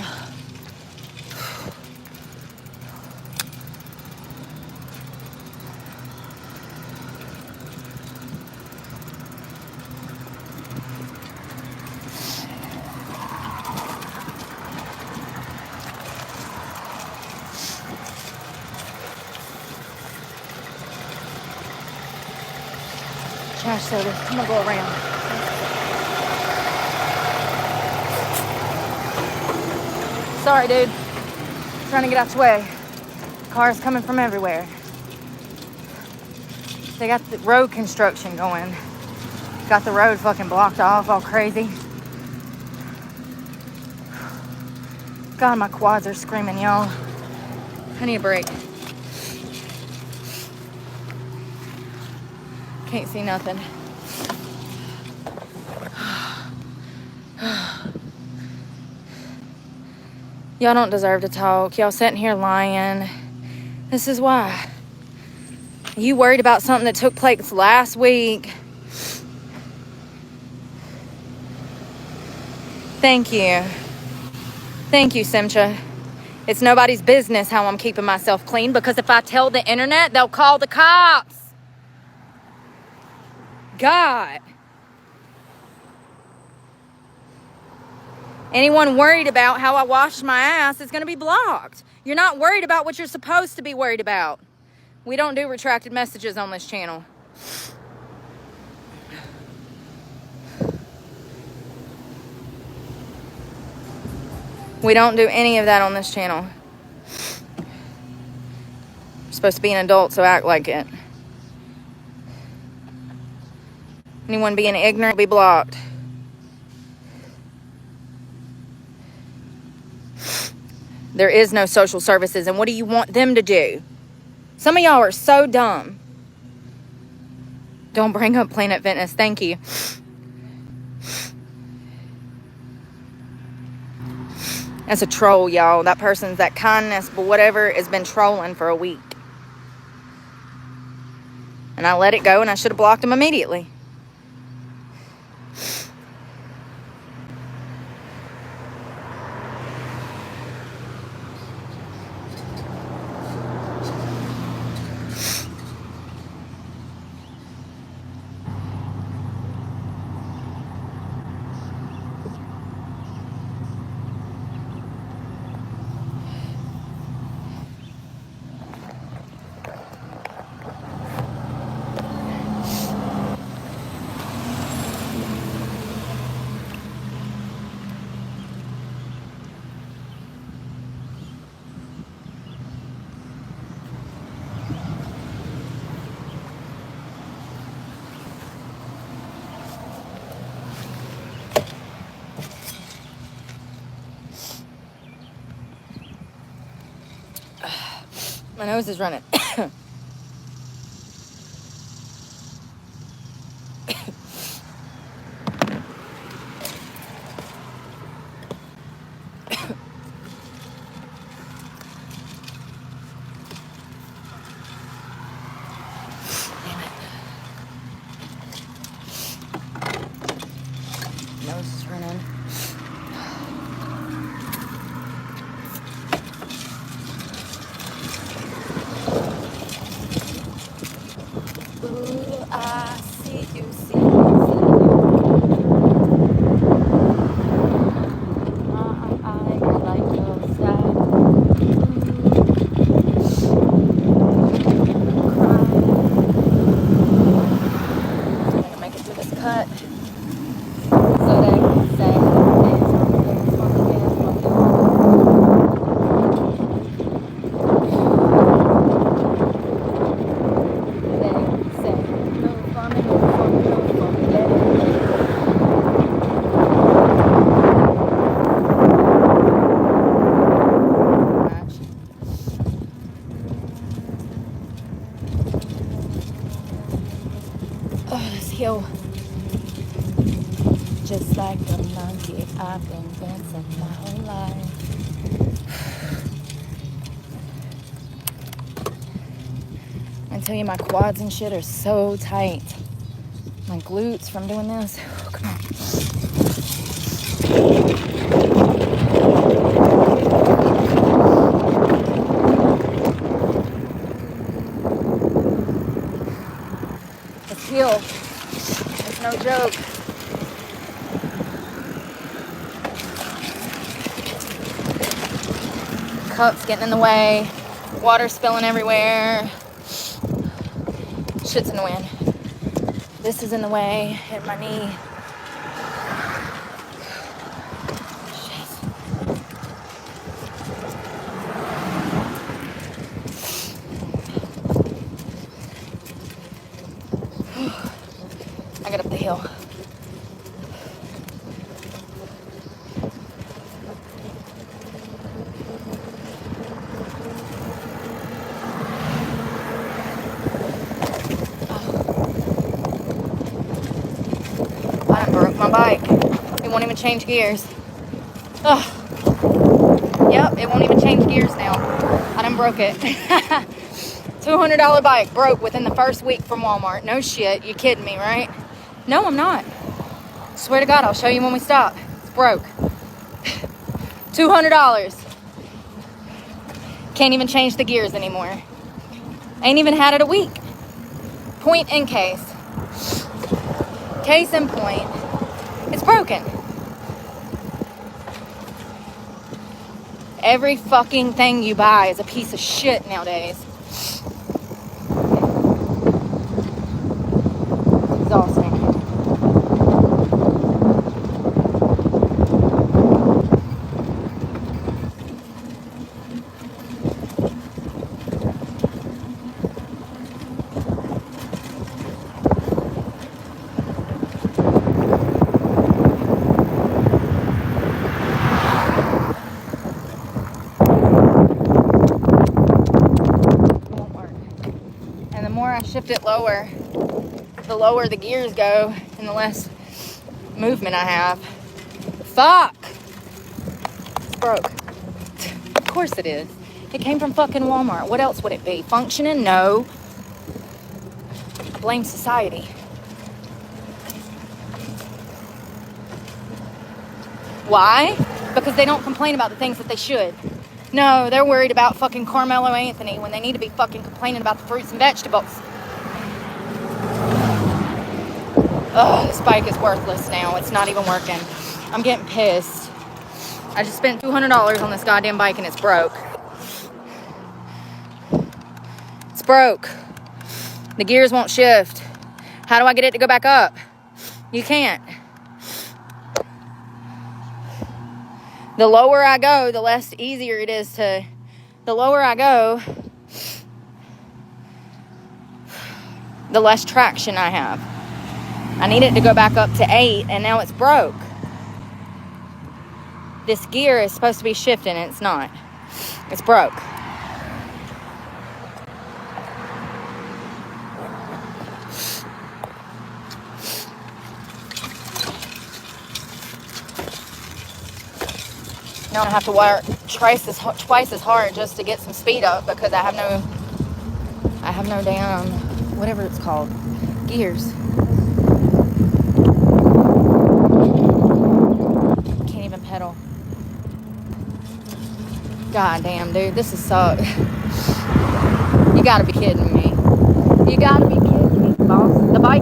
Trash soda. I'm gonna go around. Sorry, dude. Trying to get out your way. Cars coming from everywhere. They got the road construction going. Got the road fucking blocked off, all crazy. God, my quads are screaming, y'all. I need a break. Can't see nothing. Y'all don't deserve to talk. Y'all sitting here lying. This is why. You worried about something that took place last week. Thank you. Thank you, Simcha. It's nobody's business how I'm keeping myself clean, because if I tell the internet, they'll call the cops. God. Anyone worried about how I wash my ass is going to be blocked. You're not worried about what you're supposed to be worried about. We don't do retracted messages on this channel. We don't do any of that on this channel. You're supposed to be an adult, so act like it. Anyone being ignorant will be blocked. There is no social services, and what do you want them to do? Some of y'all are so dumb. Don't bring up Planet Fitness. Thank you. That's a troll, y'all. That person's that kindness, but whatever, has been trolling for a week. And I let it go, and I should have blocked him immediately. My nose is running. Nose is running. Ooh, I see you, see you, I like your style. I'm gonna make it through this cut. So they can say dance, monkey, dance, monkey, they say move for me, move for me, move for me, let it. Oh, this hill. Just like a monkey, I've been dancing my whole life. I tell you, my quads and shit are so tight. My glutes from doing this. Oh, come on. This hill, it's no joke. Cups getting in the way, water spilling everywhere. Shit's in the wind. This is in the way, hit my knee. Shit. I got up the hill. I done broke my bike. It won't even change gears. Ugh. Yep, it won't even change gears now. I done broke it. $200 bike broke within the first week from Walmart. No shit. You kidding me, right? No, I'm not. Swear to God, I'll show you when we stop. It's broke. $200. Can't even change the gears anymore. Ain't even had it a week. Point in case. Case in point. It's broken. Every fucking thing you buy is a piece of shit nowadays. It's exhausting. I shift it lower, the lower the gears go and the less movement I have. Fuck! It's broke. Of course it is. It came from fucking Walmart. What else would it be? Functioning? No. blame society. Why? Because they don't complain about the things that they should. No, they're worried about fucking Carmelo Anthony when they need to be fucking complaining about the fruits and vegetables. Ugh, this bike is worthless now. It's not even working. I'm getting pissed. I just spent $200 on this goddamn bike and it's broke. It's broke. The gears won't shift. How do I get it to go back up? You can't. The lower I go, the less easier it is to... The lower I go, the less traction I have. I need it to go back up to 8, and now it's broke. This gear is supposed to be shifting, and it's not. It's broke. Now I have to work twice as hard just to get some speed up because I have no damn, whatever it's called, gears. Can't even pedal. God damn, dude, this is so... You gotta be kidding me. You gotta be kidding me, boss. The bike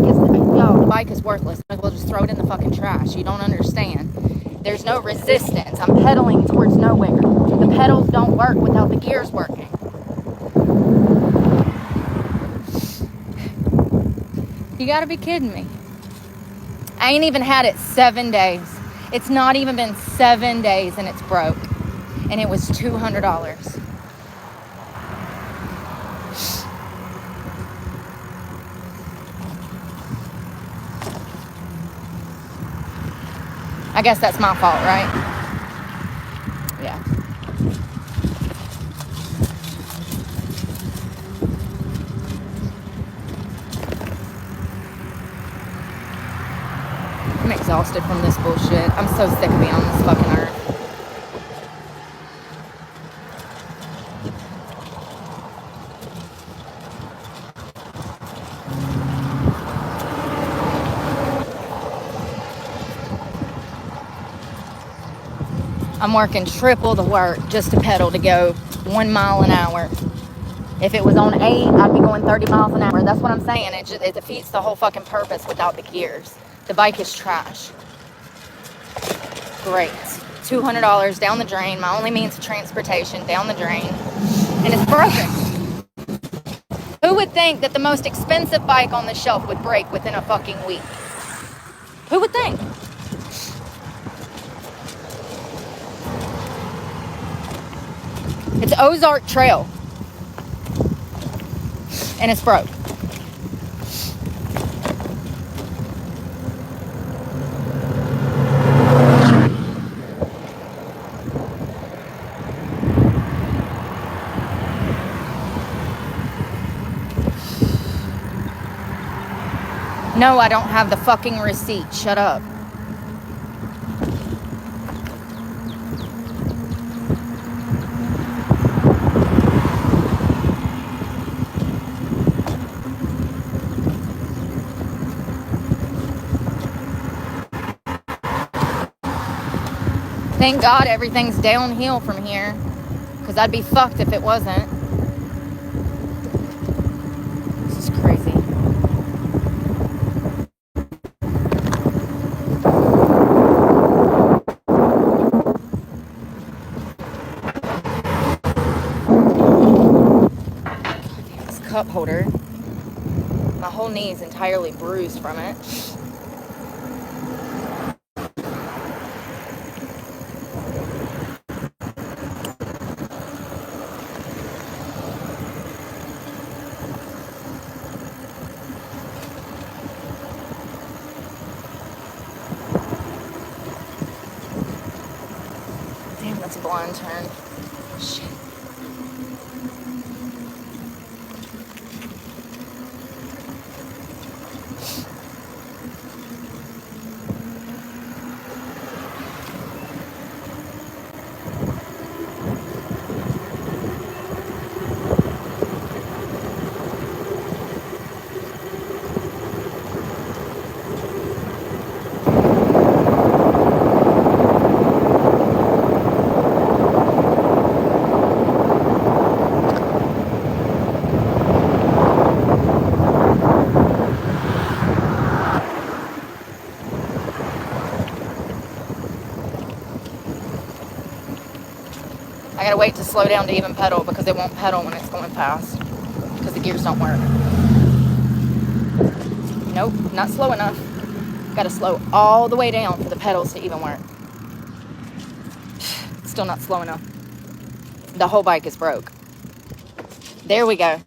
is worthless. We'll just throw it in the fucking trash. You don't understand. There's no resistance. I'm pedaling towards nowhere. The pedals don't work without the gears working. You gotta be kidding me. I ain't even had it 7 days. It's not even been 7 days and it's broke. And it was $200. I guess that's my fault, right? Yeah. I'm exhausted from this bullshit. I'm so sick of being on this fucking earth. I'm working triple the work just to pedal to go 1 mile an hour. If it was on 8, I'd be going 30 miles an hour. That's what I'm saying. It defeats the whole fucking purpose without the gears. The bike is trash. Great. $200 down the drain. My only means of transportation down the drain. And it's broken. Who would think that the most expensive bike on the shelf would break within a fucking week? Who would think? It's Ozark Trail. And it's broke. No, I don't have the fucking receipt. Shut up. Thank God everything's downhill from here, because I'd be fucked if it wasn't. This is crazy. This cup holder. My whole knee is entirely bruised from it. That's a blind turn. Shit. gotta wait to slow down to even pedal because it won't pedal when it's going fast because the gears don't work. Nope, not slow enough. Gotta slow all the way down for the pedals to even work. Still not slow enough. The whole bike is broke. There we go.